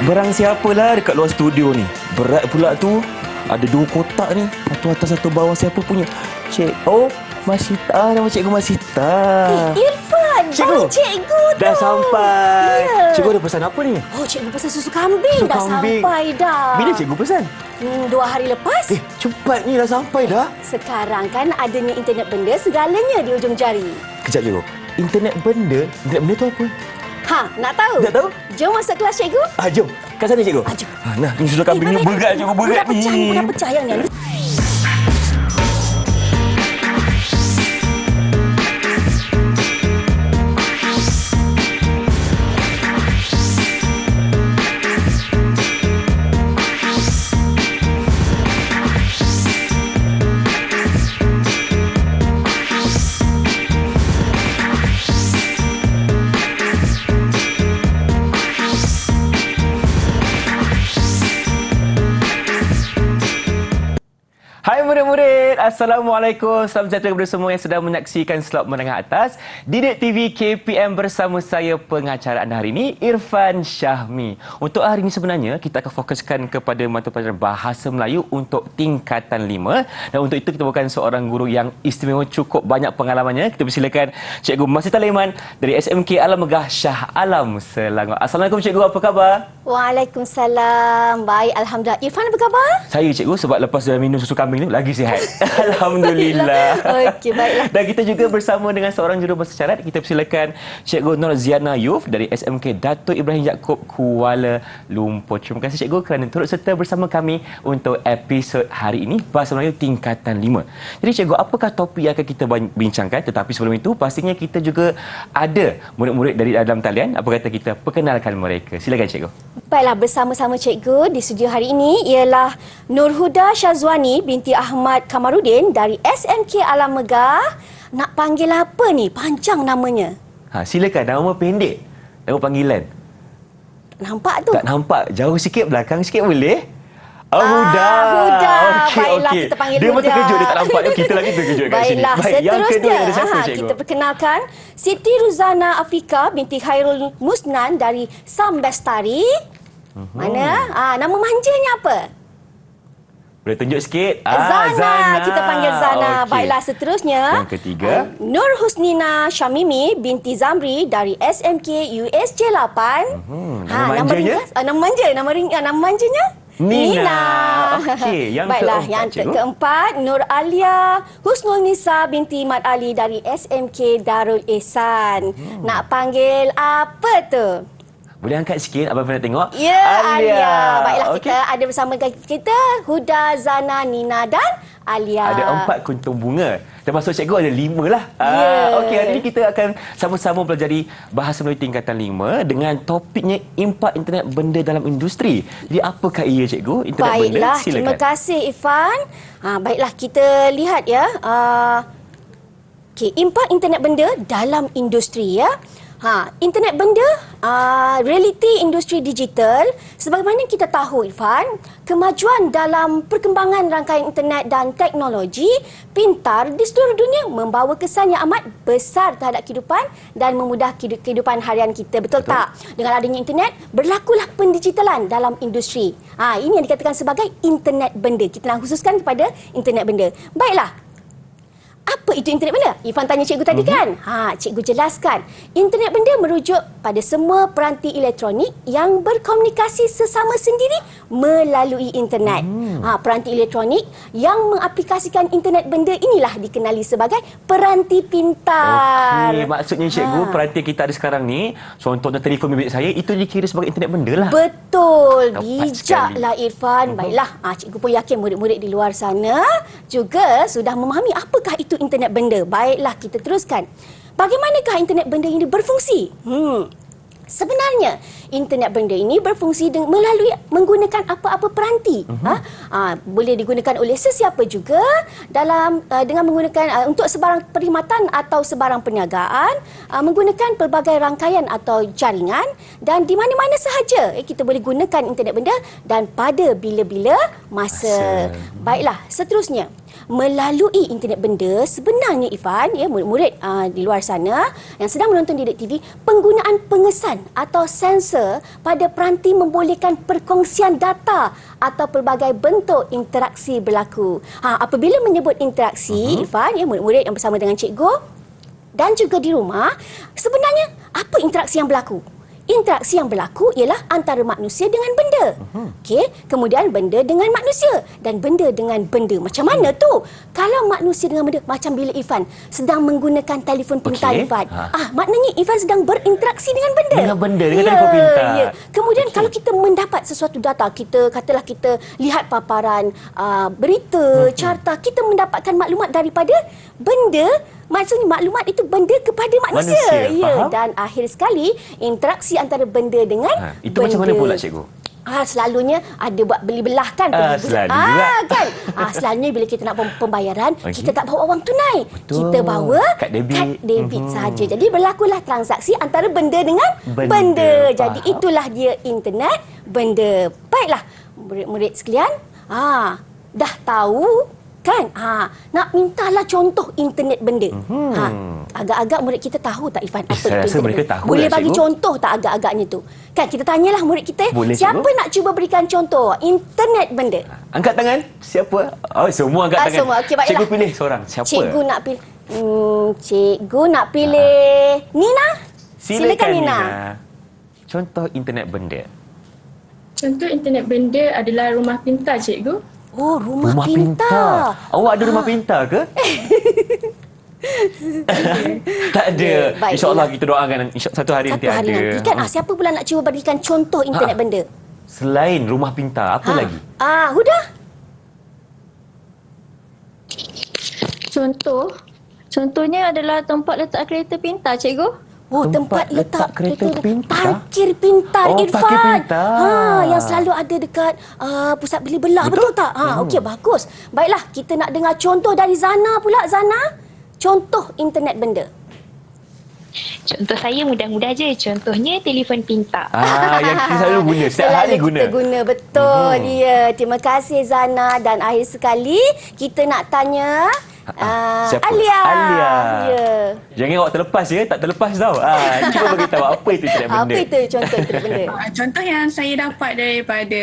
Berang siapalah dekat luar studio ni. Berat pula tu. Ada 2 kotak ni. Satu atas, satu bawah. Siapa punya? Masita. Nama cikgu Masita. Irfan, cikgu. Cikgu tu. Dah sampai. Ya. Cikgu ada pesan apa ni? Oh, cikgu pesan susu kambing. Susu Dah kambing. sampai dah. Bila cikgu pesan? 2 hari lepas. Cepat ni dah sampai dah. Sekarang kan adanya internet benda segalanya di ujung jari. Kejap cikgu. Internet benda tu apa? Nak tahu? Tak tahu? Jom masuk kelas cikgu. Jom. Kat sana cikgu. Jom. Nah, ni susu kambing ni berat cikgu, berat ni. Mudah pecah yang ni. Hai murid-murid, Assalamualaikum. Salam sejahtera kepada semua yang sedang menyaksikan Slot Menengah Atas Didik TV KPM bersama saya pengacara anda hari ini, Irfan Syahmi. Untuk hari ini sebenarnya kita akan fokuskan kepada mata pelajaran Bahasa Melayu untuk tingkatan 5. Dan untuk itu kita bawakan seorang guru yang istimewa, cukup banyak pengalamannya. Kita persilakan Cikgu Masita Leman dari SMK Alam Megah Shah Alam, Selangor. Assalamualaikum Cikgu, apa khabar? Waalaikumsalam. Baik, Alhamdulillah. Irfan apa khabar? Saya Cikgu, sebab lepas dah minum susu kambing ni lagi sihat. Alhamdulillah. Okey, baiklah. Dan kita juga bersama dengan seorang jurubahasa isyarat. Kita persilakan Cikgu Nur Ziana Yuf dari SMK Dato' Ibrahim Yaakob, Kuala Lumpur. Terima kasih Cikgu kerana turut serta bersama kami untuk episod hari ini, Bahasa Melayu tingkatan 5. Jadi Cikgu, apakah topik yang akan kita bincangkan? Tetapi sebelum itu, pastinya kita juga ada murid-murid dari dalam talian. Apa kata kita perkenalkan mereka? Silakan Cikgu. Baiklah, bersama-sama cikgu di studio hari ini ialah Nurhuda Syazwani binti Ahmad Kamarudin dari SMK Alam Megah. Nak panggil apa ni? Panjang namanya. Silakan, nama pendek. Nama panggilan. Nampak tu? Tak nampak. Jauh sikit, belakang sikit boleh? Huda. Huda. Okey, Baiklah, okey. kita panggil dia Huda. Dia pun terkejut, dia tak nampak. Kita lagi terkejut kat sini. Baiklah, Baik, yang kedua seterusnya ada siapa, Cikgu? kita perkenalkan Siti Ruzana Afrika binti Khairul Musnan dari Sambestari. Mana? Nama manjanya apa? Boleh tunjuk sikit? Zana. Kita panggil Zana. Okey. Baiklah, seterusnya. Yang ketiga. Nur Husnina Syamimi binti Zamri dari SMK USJ 8. Nama manjanya? Nama manjanya? Nina. Okey, yang baiklah, keempat, yang Cikgu. keempat, Nur Alia Husnul Nisa binti Mat Ali dari SMK Darul Ihsan. Nak panggil apa tu? Boleh angkat sikit, Abang pernah tengok? Ya, Alia. Baiklah, Okey. kita ada bersama kita Huda, Zana, Nina dan Alia. Ada 4 kuntung bunga. Termasuk cikgu ada 5 lah. Ya. Okey, hari ini kita akan sama-sama pelajari Bahasa Melayu tingkatan 5 dengan topiknya impak internet benda dalam industri. Jadi apakah ia cikgu? Internet benda? Baiklah, Silakan. terima kasih Irfan. Baiklah, kita lihat ya. Impak internet benda dalam industri ya. Internet benda, realiti industri digital. Sebagaimana kita tahu Irfan, kemajuan dalam perkembangan rangkaian internet dan teknologi pintar di seluruh dunia membawa kesan yang amat besar terhadap kehidupan dan memudah kehidupan harian kita. Betul tak? Dengan adanya internet, berlakulah pendigitalan dalam industri. Ini yang dikatakan sebagai internet benda. Kita nak khususkan kepada internet benda. Baiklah. Apa itu internet benda? Irfan tanya cikgu tadi kan? Cikgu jelaskan. Internet benda merujuk pada semua peranti elektronik yang berkomunikasi sesama sendiri melalui internet. Peranti elektronik yang mengaplikasikan internet benda inilah dikenali sebagai peranti pintar. Okey, maksudnya cikgu, peranti kita ada sekarang ni, contohnya telefon bimbit saya, itu dikira sebagai internet benda lah. Betul. Tepat Bijaklah Irfan. Baiklah, cikgu pun yakin murid-murid di luar sana juga sudah memahami apakah itu internet benda. Baiklah, kita teruskan. Bagaimanakah internet benda ini berfungsi? Sebenarnya, internet benda ini berfungsi melalui menggunakan apa-apa peranti. Boleh digunakan oleh sesiapa juga dalam dengan menggunakan untuk sebarang perkhidmatan atau sebarang perniagaan, menggunakan pelbagai rangkaian atau jaringan, dan di mana-mana sahaja kita boleh gunakan internet benda dan pada bila-bila masa. Baiklah, seterusnya. melalui internet benda, sebenarnya Ifan, ya, murid-murid di luar sana yang sedang menonton Didik TV, penggunaan pengesan atau sensor pada peranti membolehkan perkongsian data atau pelbagai bentuk interaksi berlaku. Apabila menyebut interaksi, Irfan, ya, murid-murid yang bersama dengan cikgu dan juga di rumah, sebenarnya apa interaksi yang berlaku? Interaksi yang berlaku ialah antara manusia dengan benda. Okey, kemudian benda dengan manusia dan benda dengan benda. Macam mana tu? Kalau manusia dengan benda, macam bila Ifan sedang menggunakan telefon pintar, Ifan. Maknanya Ifan sedang berinteraksi dengan benda. Dengan benda, dengan telefon pintar. Ya. Kemudian kalau kita mendapat sesuatu data, katalah kita lihat paparan berita, carta, kita mendapatkan maklumat daripada benda. Maksudnya maklumat itu benda kepada manusia. Ya, dan akhir sekali interaksi antara benda dengan itu benda. macam mana pula, cikgu? Selalunya ada buat beli belah kan. Selalu juga. Kan. Selalunya bila kita nak pembayaran, kita tak bawa wang tunai. Betul. Kita bawa kad debit, sahaja. Jadi berlakulah transaksi antara benda dengan benda. Jadi itulah dia internet benda. Baiklah, murid-murid sekalian, dah tahu kan? Nak mintalah contoh internet benda. Agak-agak murid kita tahu tak, Ifan, apa itu saya rasa internet mereka benda? tahu Boleh lah, bagi cikgu. contoh tak agak-agaknya tu? Kan kita tanyalah murid kita, Boleh, siapa cikgu. nak cuba berikan contoh internet benda? Angkat tangan. Siapa? Semua angkat tangan. Semua. Okey, baiklah. Cikgu pilih seorang. Siapa? Cikgu nak pilih. Cikgu nak pilih Nina. Silakan Nina. Contoh internet benda. Contoh internet benda adalah rumah pintar, cikgu. Oh, rumah pintar. Awak ada rumah pintar ke? Tak ada. Baik, InsyaAllah kita doakan satu hari nanti Satu hari ada. nanti kan. Siapa pula nak cuba berikan contoh internet benda? Selain rumah pintar, apa lagi? Huda. Contohnya adalah tempat letak kereta pintar, cikgu. Oh, Tempat tempat letak kereta pintar? Parkir pintar, Oh, Irfan. parkir pintar. Yang selalu ada dekat pusat beli belah, betul tak? Okey, bagus. Baiklah, kita nak dengar contoh dari Zana pula. Zana, contoh internet benda. Contoh saya mudah-mudah je. Contohnya telefon pintar. Yang kita selalu guna, setiap hari Selalu guna. kita guna, betul dia. Terima kasih Zana. Dan akhir sekali, kita nak tanya Siapa? Alia. Alia. Ya. Jangan awak terlepas ya, tak terlepas tau. Cuba beritahu apa itu internet benda. Apa itu contoh internet benda? Contoh yang saya dapat daripada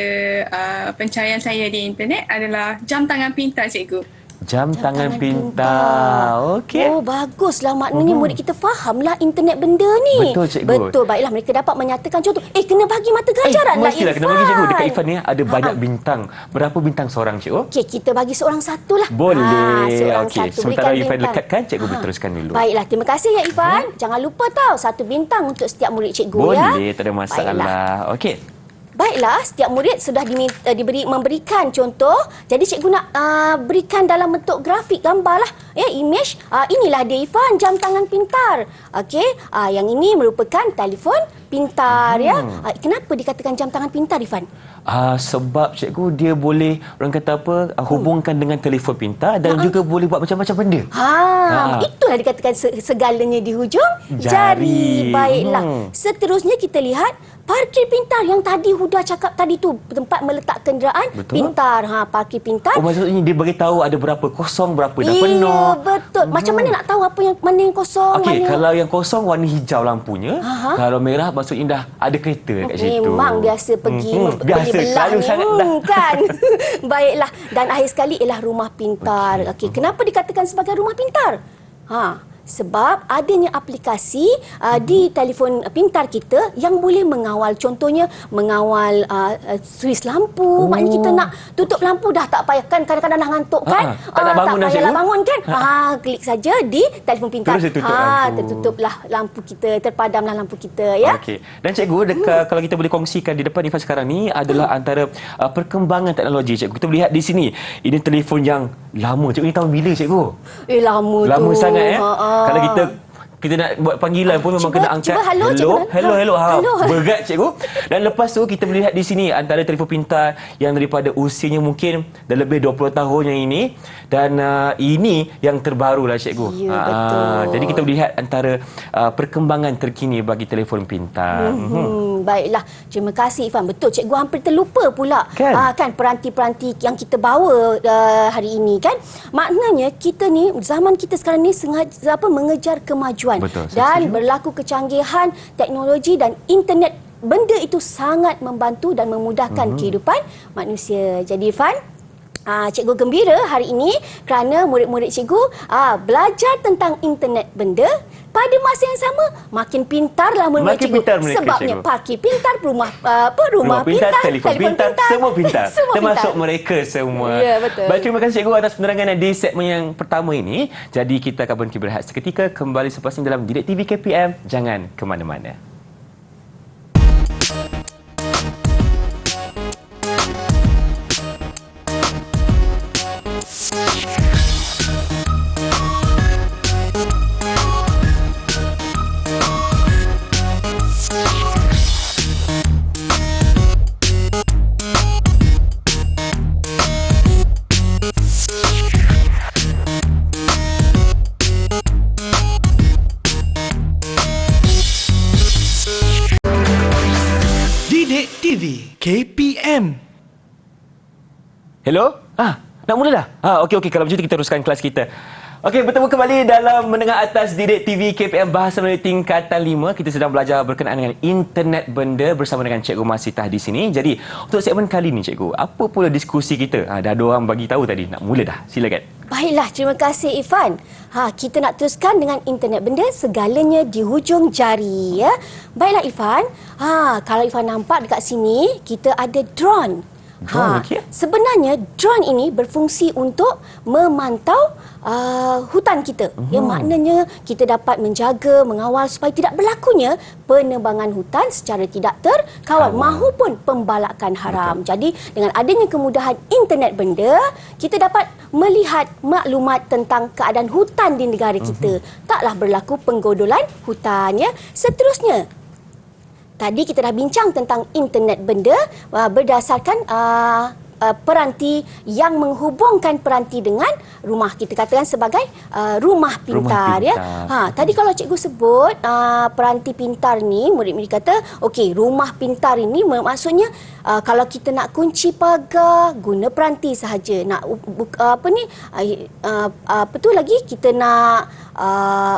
pencarian saya di internet adalah jam tangan pintar, cikgu. Jam tangan pintar. Okey. Oh, baguslah. Maknanya murid kita fahamlah internet benda ni. Betul, cikgu. Betul. Baiklah, mereka dapat menyatakan contoh. Kena bagi mata ganjaran lah, Mestilah Irfan. kena bagi, cikgu. Dekat Irfan ni ada banyak bintang. Berapa bintang seorang, cikgu? Okey, kita bagi seorang satu lah. Boleh. Seorang Okey. satu. Sementara Berikan Irfan bintang. lekatkan, cikgu boleh teruskan dulu. Baiklah, terima kasih ya Irfan. Jangan lupa tau, satu bintang untuk setiap murid cikgu ya. Boleh, tak ada masalah. Okey. Baiklah, setiap murid sudah memberikan contoh. Jadi cikgu nak berikan dalam bentuk grafik, gambar lah. Image. Inilah dia Irfan, jam tangan pintar. Okey, yang ini merupakan telefon pintar ya. Kenapa dikatakan jam tangan pintar, Irfan? Sebab cikgu dia boleh, orang kata apa, hubungkan dengan telefon pintar dan juga boleh buat macam-macam benda. Itulah dikatakan segalanya di hujung jari. Baiklah. Seterusnya kita lihat parkir pintar yang tadi Huda cakap tadi tu, tempat meletak kenderaan. Betul. Pintar. Parkir pintar. Maksudnya dia beritahu ada berapa kosong, berapa dah Iya, penuh. betul. Macam mana nak tahu apa yang mana yang kosong, Okey, mana kalau yang kosong warna hijau lampunya, kalau merah maksudnya dah ada kereta kat situ. Memang biasa pergi beli biasa, belah selalu ni. sangat dah. Kan. Baiklah. Dan akhir sekali ialah rumah pintar. Okey, kenapa dikatakan sebagai rumah pintar? Sebab adanya aplikasi di telefon pintar kita yang boleh mengawal, contohnya mengawal suis lampu. Maknanya kita nak tutup lampu dah tak payah kan, kadang-kadang dah ngantuk kan, tak nak bangun dah, payahlah cikgu. bangun kan. Klik saja di telefon pintar. Terus dia tutup lampu. Tertutuplah lampu kita, terpadamlah lampu kita ya. Okey. Dan cikgu, kalau kita boleh kongsikan di depan Irfan sekarang ni adalah antara perkembangan teknologi, cikgu. Kita boleh lihat di sini. Ini telefon yang lama. Cikgu, ni tahun bila, cikgu? Lama tu. Lama sangat Kalau kita kita nak buat panggilan pun memang kena angkat. Cuba halo, hello. Halo. Berat cikgu. Dan lepas tu kita melihat di sini antara telefon pintar yang daripada usianya mungkin dah lebih 20 tahun yang ini, dan ini yang terbaru lah cikgu. Ya, betul. Jadi kita melihat antara perkembangan terkini bagi telefon pintar. Baiklah, terima kasih Ifan. Betul, cikgu hampir terlupa pula Kan? peranti-peranti yang kita bawa hari ini kan. Maknanya kita ni, zaman kita sekarang ni sengaja mengejar kemajuan. Betul, saya Dan setuju. berlaku kecanggihan teknologi dan internet benda itu sangat membantu dan memudahkan kehidupan manusia. Jadi Ifan, cikgu gembira hari ini kerana murid-murid cikgu belajar tentang internet benda. Pada masa yang sama, makin pintarlah murid-murid Makin cikgu. pintar mereka, Sebabnya cikgu. parkir pintar, rumah pintar, telefon pintar, semua pintar. Semua Termasuk pintar. mereka semua. Ya, betul. Baik, terima kasih cikgu atas penerangan di segmen yang pertama ini. Jadi kita akan berhenti berehat seketika, kembali selepas ini dalam Didik TV KPM. Jangan ke mana-mana. Didik TV KPM. Hello? Nak mula dah? Okey. Kalau macam tu kita teruskan kelas kita. Okey, bertemu kembali dalam Menengah Atas Didik TV KPM Bahasa Melayu Tingkatan 5. Kita sedang belajar berkenaan dengan internet benda bersama dengan Cikgu Masitah di sini. Jadi, untuk segmen kali ni Cikgu, apa pula diskusi kita? Dah ada orang bagi tahu tadi. Nak mula dah? Silakan. Baiklah, terima kasih Ifan. Kita nak teruskan dengan internet benda, segalanya di hujung jari ya. Baiklah Ifan. Kalau Ifan nampak dekat sini, kita ada drone. Drone, okey. Sebenarnya drone ini berfungsi untuk memantau hutan kita. Ya, maknanya kita dapat menjaga, mengawal supaya tidak berlakunya penebangan hutan secara tidak terkawal mahupun pembalakan haram. Jadi dengan adanya kemudahan internet benda, kita dapat melihat maklumat tentang keadaan hutan di negara kita. Taklah berlaku penggodolan hutan ya. Seterusnya, tadi kita dah bincang tentang internet benda berdasarkan peranti yang menghubungkan peranti dengan rumah. Kita katakan sebagai rumah pintar. Ya. Tadi kalau cikgu sebut peranti pintar ni, murid-murid kata, okey, rumah pintar ini maksudnya kalau kita nak kunci pagar, guna peranti sahaja. Nak kita nak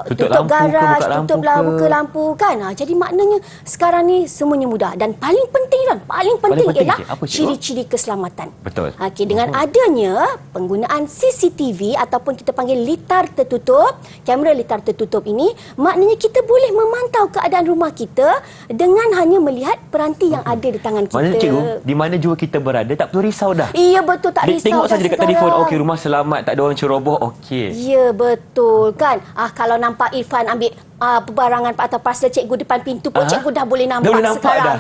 tutup garaj, buka lampu kan. Jadi maknanya sekarang ni semuanya mudah, dan paling penting ialah apa, cikgu? ciri-ciri keselamatan. Betul. Okey, dengan adanya penggunaan CCTV ataupun kita panggil litar tertutup, kamera litar tertutup ini, maknanya kita boleh memantau keadaan rumah kita dengan hanya melihat peranti yang ada di tangan kita. Maknanya cikgu, di mana jua kita berada, tak perlu risau dah. Iya, betul, tak risau. Tengok saja dekat sekarang. telefon, okey, rumah selamat, tak ada orang ceroboh, okey. Ya, betul kan. Kalau nampak Irfan ambil perbarangan atau parcel cikgu depan pintu pun cikgu dah boleh nampak, Dah boleh nampak sekarang.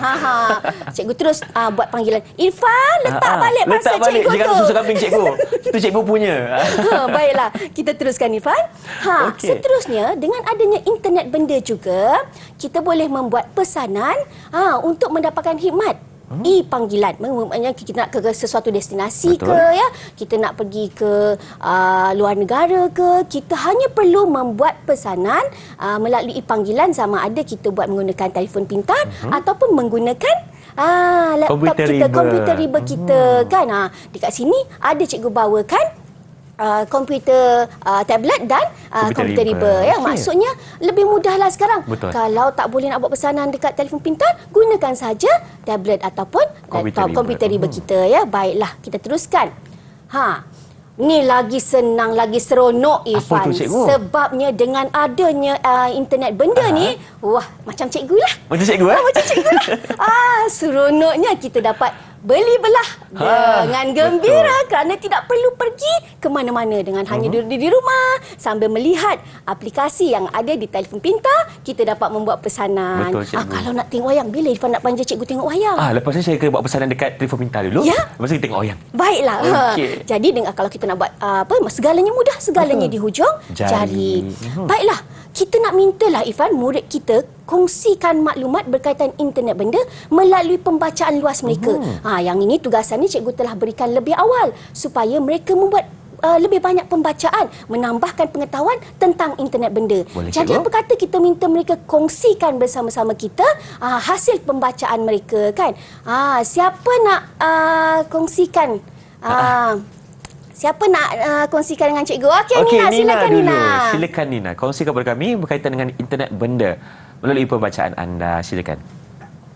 Cikgu terus buat panggilan, Irfan, letak balik parcel cikgu Jangan tu. susu kambing cikgu. Itu cikgu punya. Baiklah, kita teruskan Irfan. Okey. Seterusnya, dengan adanya internet benda juga, kita boleh membuat pesanan untuk mendapatkan khidmat. E-panggilan, maknanya kita nak ke sesuatu destinasi. Betul. Ke ya, kita nak pergi ke luar negara ke, kita hanya perlu membuat pesanan melalui e-panggilan, sama ada kita buat menggunakan telefon pintar ataupun menggunakan laptop komputer riba kita kan. Dekat sini ada cikgu bawakan komputer tablet dan komputer riba ya. Maksudnya lebih mudahlah sekarang. Betul. Kalau tak boleh nak buat pesanan dekat telefon pintar, gunakan saja tablet ataupun laptop komputer riba kita ya. Baiklah, kita teruskan. Ni lagi senang, lagi seronok Irfan. Apa tu, cikgu? Sebabnya dengan adanya internet benda ni, wah, macam cikgu lah. Macam cikgu Macam cikgu lah. Seronoknya kita dapat beli-belah dengan gembira kerana tidak perlu pergi ke mana-mana dengan hanya duduk di rumah sambil melihat aplikasi yang ada di telefon pintar, kita dapat membuat pesanan. Betul, cikgu. Kalau nak tengok wayang, bila Irfan nak belanja cikgu tengok wayang? Lepas ni saya kena buat pesanan dekat telefon pintar dulu. Ya. Lepas tu kita tengok wayang. Baiklah. Okey. Jadi kalau kita nak buat segalanya mudah, segalanya di hujung jari. Baiklah, kita nak mintalah Irfan, murid kita kongsikan maklumat berkaitan internet benda melalui pembacaan luas mereka. Yang ini tugasan ni cikgu telah berikan lebih awal supaya mereka membuat lebih banyak pembacaan, menambahkan pengetahuan tentang internet benda. Boleh, Jadi cikgu. apa kata kita minta mereka kongsikan bersama-sama kita hasil pembacaan mereka, kan? Siapa nak kongsikan? Siapa nak kongsikan dengan cikgu? Okey, Nina, silakan dulu. Nina. Silakan Nina. Kongsikan kepada kami berkaitan dengan internet benda melalui pembacaan anda. Silakan.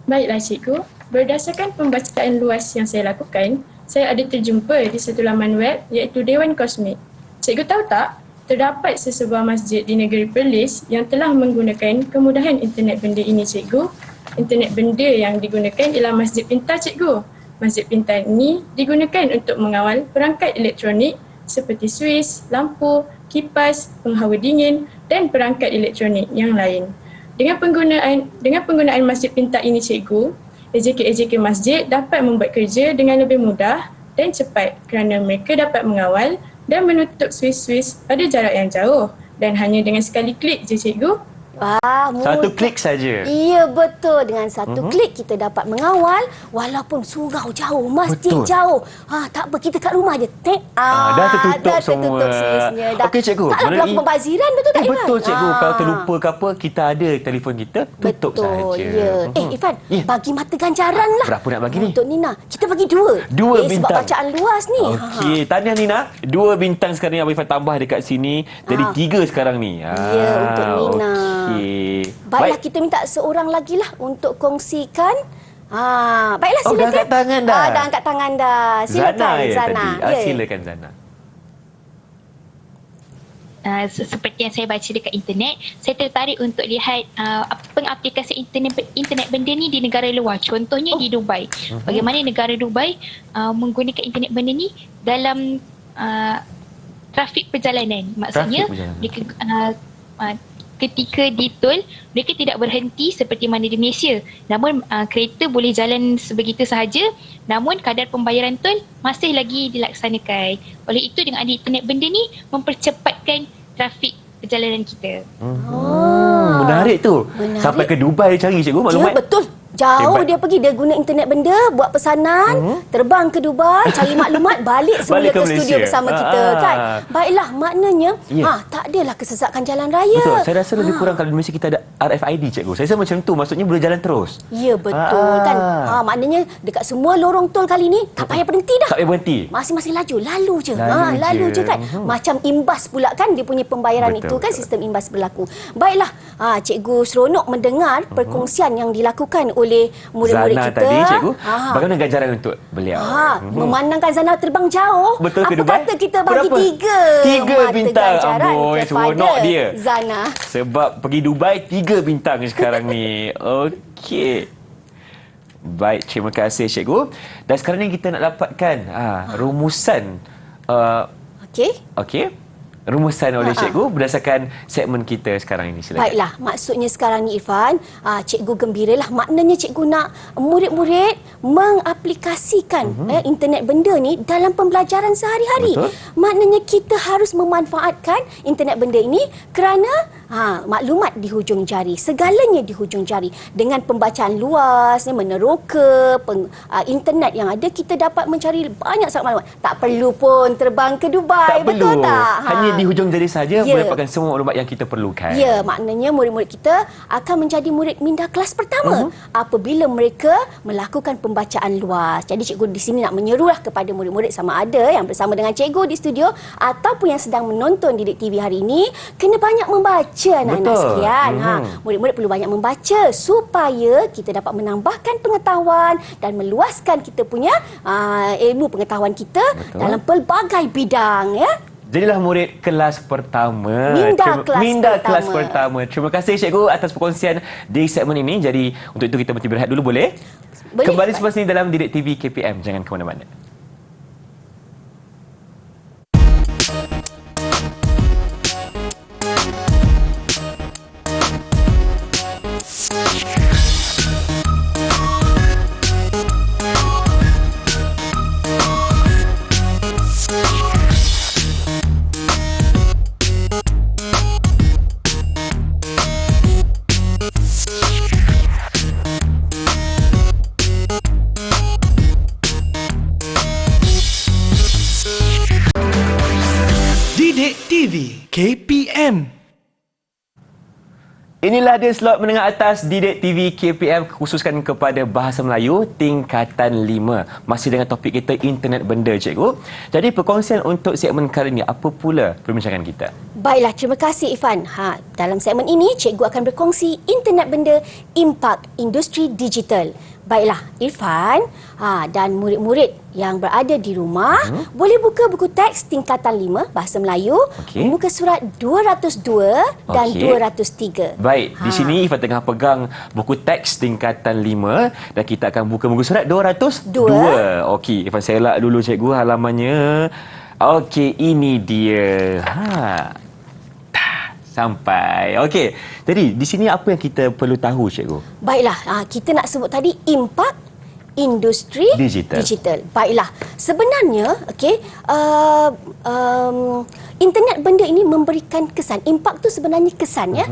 Baiklah cikgu, berdasarkan pembacaan luas yang saya lakukan, saya ada terjumpa di satu laman web iaitu Dewan Kosmik. Cikgu tahu tak, terdapat sesebuah masjid di negeri Perlis yang telah menggunakan kemudahan internet benda ini cikgu. Internet benda yang digunakan ialah masjid pintar cikgu. Masjid pintar ini digunakan untuk mengawal perangkat elektronik seperti suis, lampu, kipas, penghawa dingin dan perangkat elektronik yang lain. Dengan penggunaan masjid pintar ini cikgu, AJK masjid dapat membuat kerja dengan lebih mudah dan cepat kerana mereka dapat mengawal dan menutup suis-suis pada jarak yang jauh dan hanya dengan sekali klik je cikgu. Satu klik saja. Ya, betul. Dengan satu klik kita dapat mengawal walaupun surau jauh, masjid Betul. jauh. Tak apa, kita kat rumah je. Dah tertutup semua. Suisnya. Okey, cikgu. Taklah berlaku pembaziran, betul tak Irfan? Betul, cikgu. Kalau terlupa ke apa, kita ada telefon kita, tutup Betul, saja. ya. Irfan, bagi mata ganjaran lah. Berapa nak bagi ni? Untuk Nina. Kita bagi 2. Dua Sebab bintang. bacaan luas ni. Okey, tahniah Nina. 2 bintang sekarang ni Abang Irfan tambah dekat sini. Jadi 3 sekarang ni. Ya, untuk Nina. Okey. Baiklah, kita minta seorang lagi lah untuk kongsikan. Baiklah, silakan. Dah angkat tangan dah. Dah angkat tangan dah. Silakan, Zana ya Zana. tadi. Ya. Silakan Zana. Seperti yang saya baca dekat internet, saya tertarik untuk lihat pengaplikasi internet benda ni di negara luar. Contohnya di Dubai. Bagaimana negara Dubai menggunakan internet benda ni dalam trafik perjalanan. Maksudnya mereka ketika di tol, mereka tidak berhenti seperti mana di Malaysia. Namun kereta boleh jalan sebegitu sahaja, namun kadar pembayaran tol masih lagi dilaksanakan. Oleh itu dengan ada internet benda ni mempercepatkan trafik perjalanan kita. Menarik tu. Menarik. Sampai ke Dubai cari cikgu maklumat. Ya, betul. Jauh Hebat. dia pergi, dia guna internet benda, buat pesanan, terbang ke Dubai, cari maklumat, balik semula Balik ke ke studio Malaysia. bersama kita, kan? Baiklah, maknanya tak adalah kesesakan jalan raya. Betul. Saya rasa lebih kurang kalau di Malaysia kita ada RFID cikgu. Saya rasa macam tu. Maksudnya boleh jalan terus. Ya, betul kan. Maknanya dekat semua lorong tol kali ni tak payah berhenti dah. Tak payah berhenti. Masing-masing laju, lalu je. Lalu Lalu je kan. Macam imbas pula kan dia punya pembayaran Betul, itu kan, betul. sistem imbas berlaku. Baiklah, cikgu seronok mendengar perkongsian yang dilakukan oleh murid-murid Zana kita. tadi cikgu, bagaimana ganjaran untuk beliau? Memandangkan Zana terbang jauh. Betul ke apa Dubai? kata kita bagi Berapa? 3 3 bintang. Amboi, seronok dia. Zana. Sebab pergi Dubai 3 bintang sekarang ni. Okey. Baik, terima kasih cikgu. Dan sekarang ni kita nak dapatkan rumusan okey. Rumusan oleh cikgu berdasarkan segmen kita sekarang ini. Silakan. Baiklah, maksudnya sekarang ni Irfan, cikgu gembiralah. Maknanya cikgu nak murid-murid mengaplikasikan internet benda ni dalam pembelajaran sehari-hari. Betul. Maknanya kita harus memanfaatkan internet benda ini kerana maklumat di hujung jari, segalanya di hujung jari. Dengan pembacaan luas, meneroka internet yang ada, kita dapat mencari banyak sangat maklumat. Tak perlu pun terbang ke Dubai, Tak betul perlu. tak? Hanya di hujung jari saja Ya. boleh dapatkan semua maklumat yang kita perlukan. Ya, maknanya murid-murid kita akan menjadi murid minda kelas pertama apabila mereka melakukan pembacaan luas. Jadi cikgu di sini nak menyerulah kepada murid-murid sama ada yang bersama dengan cikgu di studio ataupun yang sedang menonton Didik TV hari ini, kena banyak membaca anak-anak Betul. sekalian. Murid-murid perlu banyak membaca supaya kita dapat menambahkan pengetahuan dan meluaskan kita punya ilmu pengetahuan kita dalam pelbagai bidang, ya. Jadilah murid kelas pertama. Minda kelas pertama. Terima kasih cikgu atas perkongsian di segmen ini. Jadi untuk itu kita mesti berehat dulu, boleh? Boleh. Kembali selepas ini dalam Didik TV KPM. Jangan ke mana-mana. Didik TV KPM. Inilah dia slot menengah atas Didik TV KPM khususkan kepada Bahasa Melayu tingkatan 5. Masih dengan topik kita internet benda, cikgu. Jadi perkongsian untuk segmen kali ini, apa pula perbincangan kita? Baiklah, terima kasih Irfan. Dalam segmen ini, cikgu akan berkongsi internet benda impak industri digital. Baiklah, Irfan dan murid-murid yang berada di rumah boleh buka buku teks tingkatan 5 Bahasa Melayu, muka surat 202 dan 203. Baik, di sini Irfan tengah pegang buku teks tingkatan 5 dan kita akan buka muka surat 202. Okey, Irfan selak dulu cikgu halamannya. Okey, ini dia. Sampai. Okey. Jadi, di sini apa yang kita perlu tahu, cikgu? Baiklah, kita nak sebut tadi impak industri digital. Baiklah, sebenarnya internet benda ini memberikan kesan. Impak tu sebenarnya kesan ya.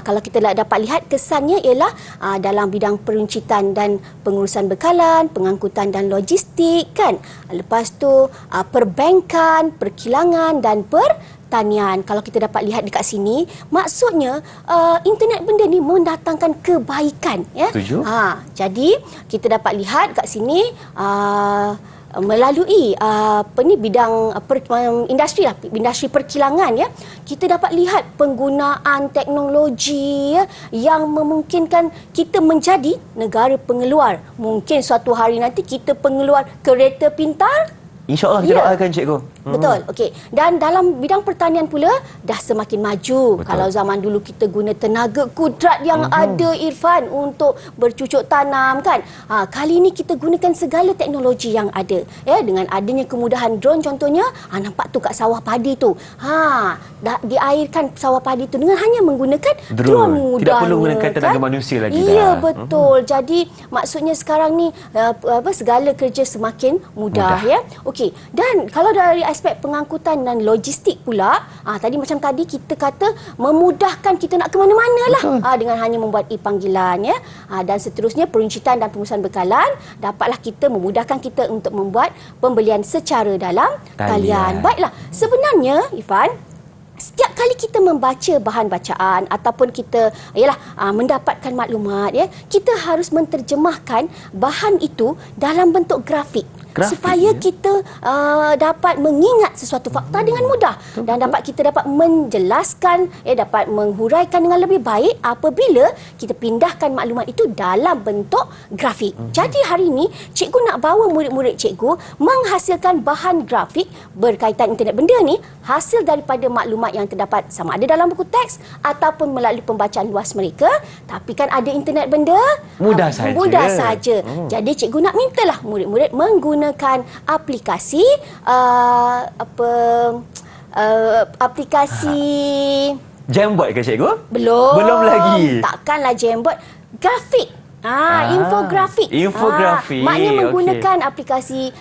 Kalau kita dapat lihat, kesannya ialah dalam bidang peruncitan dan pengurusan bekalan, pengangkutan dan logistik kan. Lepas tu perbankan, perkilangan dan pertanian. Kalau kita dapat lihat dekat sini, maksudnya internet benda ni mendatangkan kebaikan ya. Setuju. Jadi kita dapat lihat kat sini melalui bidang industri perkilangan ya, kita dapat lihat penggunaan teknologi ya, yang memungkinkan kita menjadi negara pengeluar. Mungkin suatu hari nanti kita pengeluar kereta pintar. InsyaAllah kita doakan, cikgu. Betul. Okey. Dan dalam bidang pertanian pula dah semakin maju. Betul. Kalau zaman dulu kita guna tenaga kudrat yang ada, Irfan, untuk bercucuk tanam kan. Kali ini kita gunakan segala teknologi yang ada. Ya, dengan adanya kemudahan drone contohnya, nampak tu kat sawah padi tu. Dah diairkan sawah padi tu dengan hanya menggunakan drone mudah. Tidak perlu menggunakan tenaga manusia lagi dah. Ya, betul. Jadi maksudnya sekarang ni segala kerja semakin mudah. Ya. Okey. Dan kalau dari aspek pengangkutan dan logistik pula, tadi kita kata memudahkan kita nak ke mana-mana lah dengan hanya membuat e-panggilan ya. Dan seterusnya peruncitan dan pengurusan bekalan dapatlah kita memudahkan kita untuk membuat pembelian secara dalam talian. Baiklah, sebenarnya Irfan, setiap kali kita membaca bahan bacaan ataupun kita mendapatkan maklumat ya, kita harus menterjemahkan bahan itu dalam bentuk grafik supaya kita dapat mengingat sesuatu fakta dengan mudah dan kita dapat menjelaskan, dapat menghuraikan dengan lebih baik apabila kita pindahkan maklumat itu dalam bentuk grafik. Jadi hari ini cikgu nak bawa murid-murid cikgu menghasilkan bahan grafik berkaitan internet benda ni, hasil daripada maklumat yang terdapat sama ada dalam buku teks ataupun melalui pembacaan luas mereka. Tapi kan ada internet benda, mudah saja. Jadi cikgu nak mintalah murid-murid menggunakan aplikasi aplikasi Jamboard ke, cikgu? Belum lagi. Takkanlah Jamboard. Grafik. Infografik. Infografik. Maknanya menggunakan aplikasi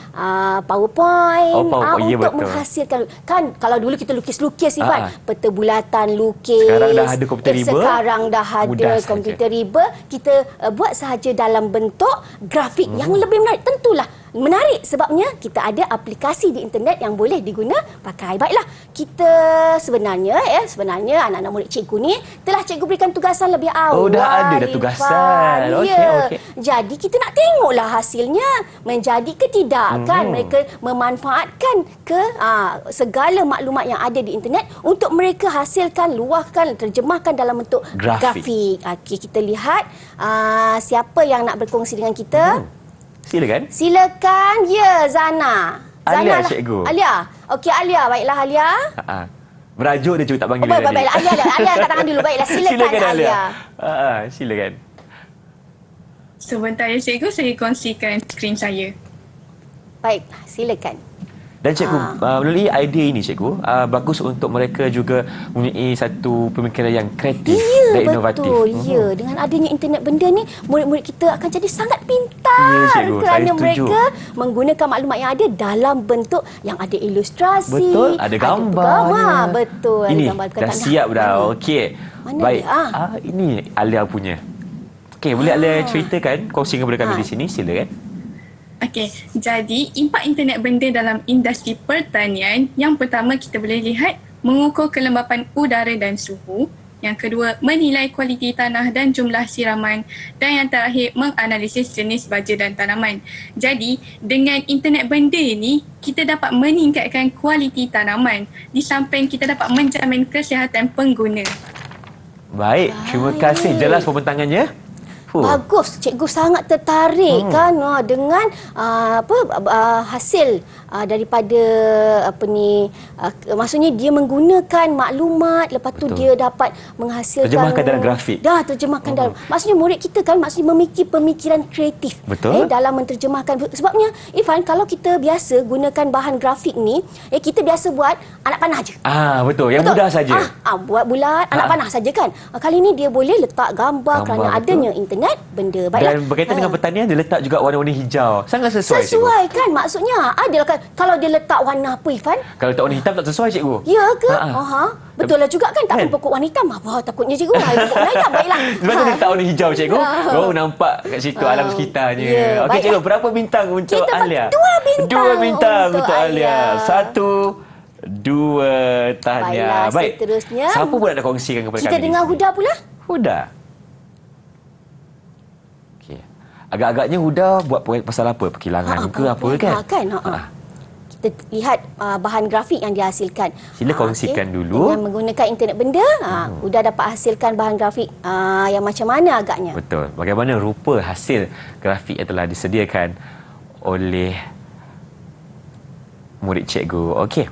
PowerPoint, untuk menghasilkan. Kan kalau dulu kita lukis-lukis Ifan, peta bulatan lukis. Sekarang dah ada komputer riba. Sekarang dah ada komputer riba. Kita buat sahaja dalam bentuk grafik yang lebih menarik. Tentulah menarik sebabnya kita ada aplikasi di internet yang boleh diguna pakai. Baiklah, kita sebenarnya anak-anak murid cikgu ni telah cikgu berikan tugasan lebih awal. Dah ada tugasan. Okey. Jadi kita nak tengoklah hasilnya menjadi ke tidak kan. Mereka memanfaatkan ke segala maklumat yang ada di internet untuk mereka hasilkan, luahkan, terjemahkan dalam bentuk grafik. Okey, kita lihat siapa yang nak berkongsi dengan kita. Silakan. Silakan, ya, Zana. Alia, lah. cikgu. Alia. Okey, Alia. Baiklah, Alia. Merajuk dia cuma tak panggil dia tadi. Baiklah, Alia. Alia angkat tangan dulu. Baiklah, silakan Alia. Silakan. Sebentar ya cikgu, saya kongsikan skrin saya. Baik, silakan. Dan cikgu, melalui idea ini cikgu, bagus untuk mereka juga mempunyai satu pemikiran yang kreatif dan inovatif. Betul. Ya, dengan adanya internet benda ni, murid-murid kita akan jadi sangat pintar Ya, cikgu. kerana Saya setuju. mereka menggunakan maklumat yang ada dalam bentuk yang ada ilustrasi. Betul, ada gambarnya. Betul, Ini ada gambar. dah siap dah. Okey. Mana Baik. dia? Ini Alia punya. Okey, boleh Alia ceritakan, kongsikan kepada kami di sini, silakan. Okey, jadi impak internet benda dalam industri pertanian, yang pertama kita boleh lihat mengukur kelembapan udara dan suhu. Yang kedua, menilai kualiti tanah dan jumlah siraman. Dan yang terakhir, menganalisis jenis baja dan tanaman. Jadi, dengan internet benda ni, kita dapat meningkatkan kualiti tanaman di samping kita dapat menjamin kesihatan pengguna. Baik, terima kasih. Jelas pembentangannya. Bagus, cikgu sangat tertarik kan dengan hasil daripada maksudnya dia menggunakan maklumat, lepas tu dia dapat menghasilkan Terjemahkan dalam grafik. Terjemahkan dalam. Maksudnya murid kita kan maksudnya memiliki pemikiran kreatif dalam menterjemahkan. Sebabnya Irfan, kalau kita biasa gunakan bahan grafik ni, kita biasa buat anak panah je. Betul, yang mudah saja. Buat bulat, anak panah saja kan. Kali ni dia boleh letak gambar kerana adanya internet benda. Baiklah. Dan berkaitan dengan pertanian, dia letak juga warna-warna hijau. Sangat sesuai, Sesuai kan maksudnya. Adalah kan kalau dia letak warna apa Irfan? Kalau letak warna hitam tak sesuai, cikgu. Ya ke? Betul lah juga kan. Takkan pokok warna hitam. Apa takutnya cikgu? Pokok warna hitam. Baiklah. Sebab tu dia letak warna hijau, cikgu. Baru nampak kat situ alam sekitarnya. Okey, cikgu, berapa bintang untuk Kita Alia? 2 bintang. 2 bintang untuk Alia. Alia. 1, 2, tahniah. Baiklah, seterusnya. Siapa pula nak kongsikan kepada kami? Kita dengar di sini? Huda pula. Huda. Okey. Agak-agaknya Huda buat pasal apa? Perkilangan ke apa kan? Kita lihat bahan grafik yang dihasilkan. Sila kongsikan dulu. Dengan menggunakan internet benda, Huda dapat hasilkan bahan grafik yang macam mana agaknya. Betul. Bagaimana rupa hasil grafik yang telah disediakan oleh murid cikgu. Okey.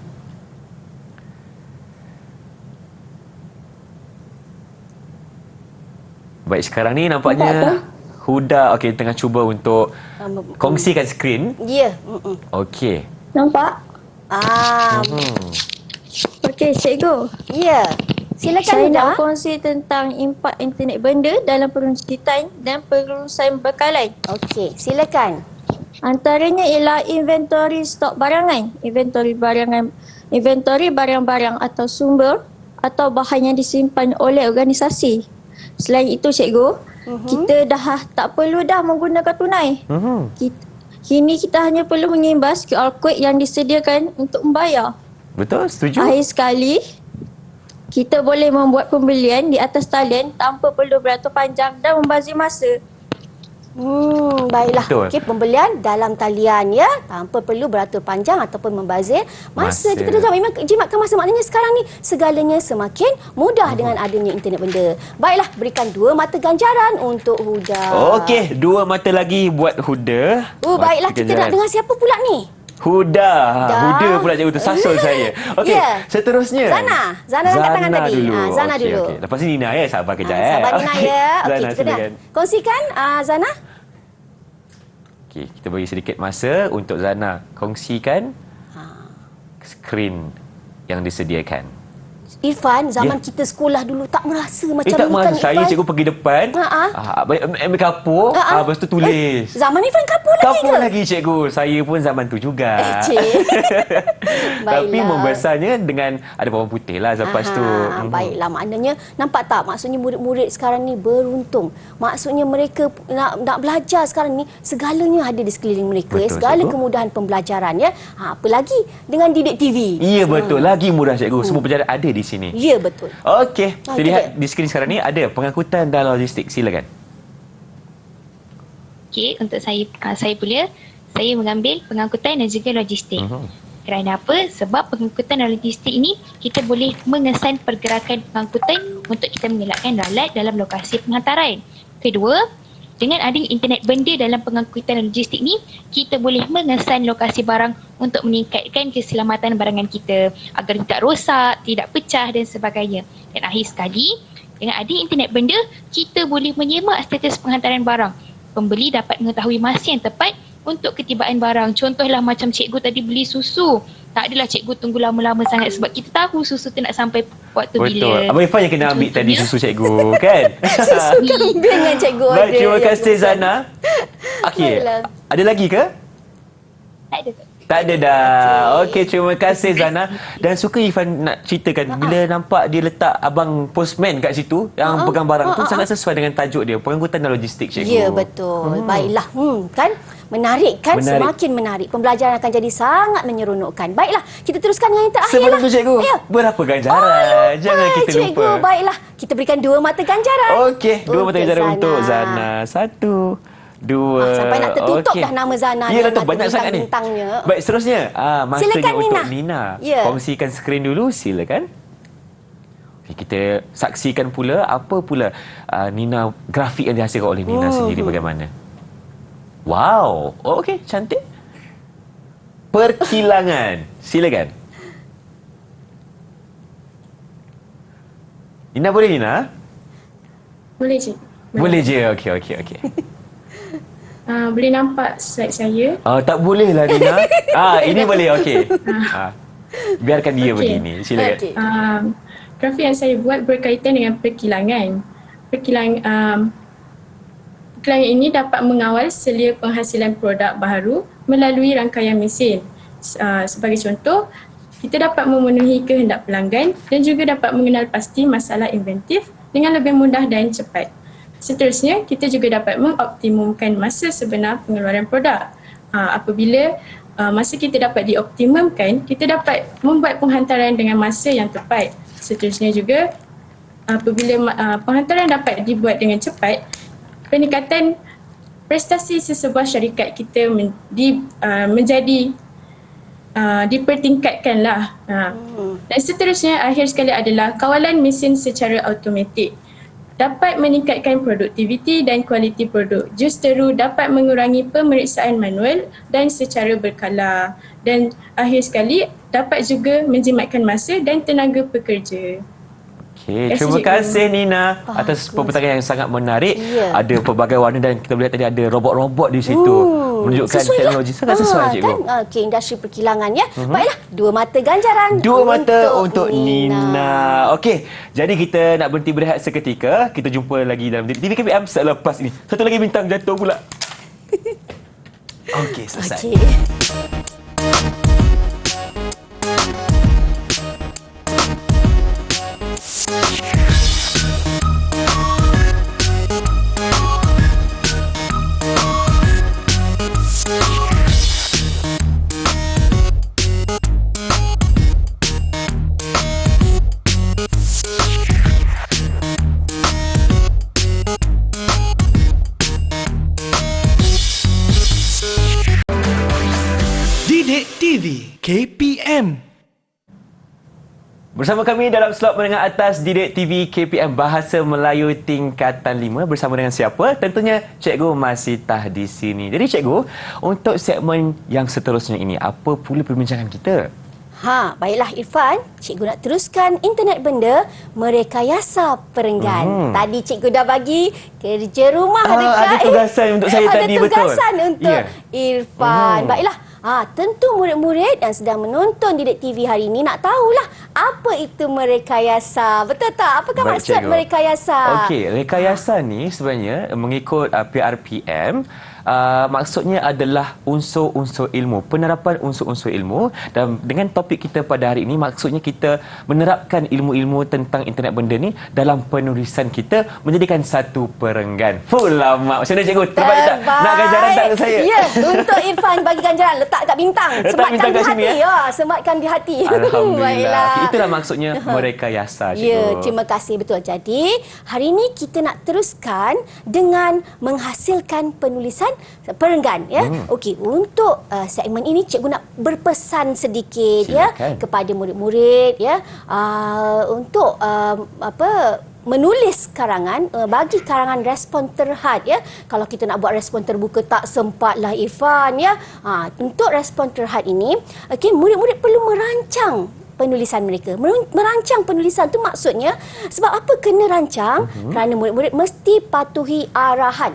Baik, sekarang ni nampaknya Huda tengah cuba untuk kongsikan skrin. Ya. Okey. Nampak? Okey, cikgu. Ya. Silakan Saya Huda. nak kongsi tentang impak internet benda dalam perusahaan dan perusahaan bekalan. Okey, silakan. Antaranya ialah inventory stok barangan, inventory barang-barang atau sumber atau bahan yang disimpan oleh organisasi. Selain itu, cikgu, kita dah tak perlu dah menggunakan tunai. Kini kita hanya perlu mengimbas QR code yang disediakan untuk membayar. Betul, setuju. Akhir sekali, kita boleh membuat pembelian di atas talian tanpa perlu beratur panjang dan membazir masa. Baiklah. Betul. Okey, pembelian dalam talian ya, tanpa perlu beratur panjang ataupun membazir masa. Kita dah memang jimatkan masa. Maknanya sekarang ni segalanya semakin mudah dengan adanya internet benda. Baiklah, berikan 2 mata ganjaran untuk Huda. Okey, 2 mata lagi buat Huda. Baiklah, kita nak dengar siapa pula ni? Huda pula cikgu tersasul saya. Okey, seterusnya. Zana angkat tangan tadi. Dulu. Zana dulu. Okey. Lepas ni Nina ya, sabar kejap Sabar Nina ya. Okey, Zana, kita dah silakan. kongsikan Zana. Okey, kita bagi sedikit masa untuk Zana kongsikan skrin yang disediakan. Irfan, zaman kita sekolah dulu tak merasa macam tak ni merasa. kan Saya Irfan? cikgu pergi depan, ambil kapur, lepas tu tulis. Zaman Irfan kapur lagi Kapur ke? lagi cikgu. Saya pun zaman tu juga. Cik. Tapi Baiklah. membesarnya dengan ada bawang putih lah lepas tu. Baiklah, maknanya nampak tak, maksudnya murid-murid sekarang ni beruntung. Maksudnya mereka nak belajar sekarang ni, segalanya ada di sekeliling mereka. Betul, segala cikgu. kemudahan pembelajaran ya. Apalagi dengan Didik TV. Ya betul, lagi mudah cikgu. Semua pelajaran ada di sini. Ya, betul. Okey, kita itu lihat dia. di skrin sekarang ni ada pengangkutan dan logistik. Silakan. Okey, untuk saya pula, saya mengambil pengangkutan dan juga logistik. Kerana apa? Sebab pengangkutan dan logistik ini, kita boleh mengesan pergerakan pengangkutan untuk kita mengelakkan lalat dalam lokasi penghantaran. Kedua, Dengan adanya internet benda dalam pengangkutan logistik ni, kita boleh mengesan lokasi barang untuk meningkatkan keselamatan barangan kita agar tidak rosak, tidak pecah dan sebagainya. Dan akhir sekali, dengan adanya internet benda, kita boleh menyemak status penghantaran barang. Pembeli dapat mengetahui masa yang tepat untuk ketibaan barang. Contohlah macam cikgu tadi beli susu. Tak adalah cikgu tunggu lama-lama sangat sebab kita tahu susu tu nak sampai waktu bila. Betul. Abang Irfan yang kena ambil tadi susu cikgu, kan? Susu kambing yang cikgu ada. Baik, terima yang kasih pesan. Zana. Okey. Baiklah. Ada lagi ke? Tak ada. Tak ada dah. Okey, terima kasih Zana. Dan suka Irfan nak ceritakan bila nampak dia letak abang postman kat situ yang pegang barang tu sangat sesuai dengan tajuk dia, pengangkutan dan logistik, cikgu. Ya, betul. Baiklah. Kan? Menarik kan? Menarik. Semakin menarik. Pembelajaran akan jadi sangat menyeronokkan. Baiklah, kita teruskan dengan yang terakhir Sebelum lah. tu cikgu, Ya. berapa ganjaran? Lupa, Jangan kita cikgu. lupa. Baiklah, kita berikan 2 mata ganjaran. Okey, 2 mata ganjaran untuk Zana. 1, 2. Sampai nak tertutup Okey. dah nama Zana Ya, dengan tu mata banyak sangat ni. bintang-bintangnya. Baik, seterusnya. Masanya Silakan, untuk Nina. Nina. Ya. Kongsikan skrin dulu, silakan. Okay, kita saksikan pula apa pula Nina, grafik yang dihasilkan oleh Nina sendiri bagaimana. Wow, okey, cantik. Perkilangan. Silakan. Nina boleh, Nina? Boleh je. Boleh je. Okey. Boleh nampak slide saya. Tak boleh lah, Nina. Ini boleh, okey. Biarkan dia Okey. begini. Silakan. Okey. Grafik yang saya buat berkaitan dengan perkilangan. Perkilangan ini dapat mengawal selia penghasilan produk baharu melalui rangkaian mesin. Sebagai contoh, kita dapat memenuhi kehendak pelanggan dan juga dapat mengenal pasti masalah inventif dengan lebih mudah dan cepat. Seterusnya, kita juga dapat mengoptimumkan masa sebenar pengeluaran produk. Apabila masa kita dapat dioptimumkan, kita dapat membuat penghantaran dengan masa yang tepat. Seterusnya juga, apabila penghantaran dapat dibuat dengan cepat, peningkatan prestasi sesebuah syarikat kita dipertingkatkanlah. Dan seterusnya, akhir sekali adalah kawalan mesin secara automatik dapat meningkatkan produktiviti dan kualiti produk. Justeru dapat mengurangi pemeriksaan manual dan secara berkala. Dan akhir sekali dapat juga menjimatkan masa dan tenaga pekerja. Okay, terima kasih Nina Bagus. atas pembentakan yang sangat menarik. Ya. Ada pelbagai warna dan kita melihat tadi ada robot-robot di situ menunjukkan sesuai teknologi sangat sesuai, cikgu. Kan? Okey, industri perkilangan ya. Baiklah, 2 mata ganjaran. 2 mata untuk Nina. Okey, jadi kita nak berhenti berehat seketika. Kita jumpa lagi dalam TV KPM selepas ini. Satu lagi bintang jatuh pula. Okey, selesai. Okey. Didik TV KPM. Bersama kami dalam slot menengah atas Didik TV KPM Bahasa Melayu Tingkatan 5 bersama dengan siapa? Tentunya Cikgu Masitah di sini. Jadi Cikgu, untuk segmen yang seterusnya ini, apa pula perbincangan kita? Baiklah Irfan, cikgu nak teruskan internet benda merekayasa perenggan. Tadi cikgu dah bagi kerja rumah dekat ada tugasan untuk saya tadi, betul? Ada tugasan untuk Ya. Irfan. Baiklah. Tentu murid-murid yang sedang menonton Didik TV hari ini nak tahulah apa itu merekayasa. Betul tak? Apakah Baik, maksud cikgu. merekayasa? Okey, rekayasa ni sebenarnya mengikut PRPM, maksudnya adalah unsur-unsur ilmu, penerapan unsur-unsur ilmu. Dan dengan topik kita pada hari ini, maksudnya kita menerapkan ilmu-ilmu tentang internet benda ni dalam penulisan kita menjadikan satu perenggan. Lama. Macam mana cikgu? Terbaik tak? Nak ganjaran tak ke saya? Ya, untuk Irfan bagi ganjaran. Letak kat bintang. Letak Sematkan bintang di kat sini, hati. Ya, sematkan di hati. Alhamdulillah. Baiklah. Itulah maksudnya merekayasa, cikgu. Ya, terima kasih. Betul. Jadi, hari ini kita nak teruskan dengan menghasilkan penulisan perenggan. Ya. Okey, untuk segmen ini cikgu nak berpesan sedikit Silakan. ya kepada murid-murid ya untuk menulis karangan, bagi karangan respon terhad ya. Kalau kita nak buat respon terbuka tak sempatlah Irfan ya. Untuk respon terhad ini, okey, murid-murid perlu merancang penulisan mereka. Merancang penulisan tu maksudnya sebab apa kena rancang? Kerana murid-murid mesti patuhi arahan.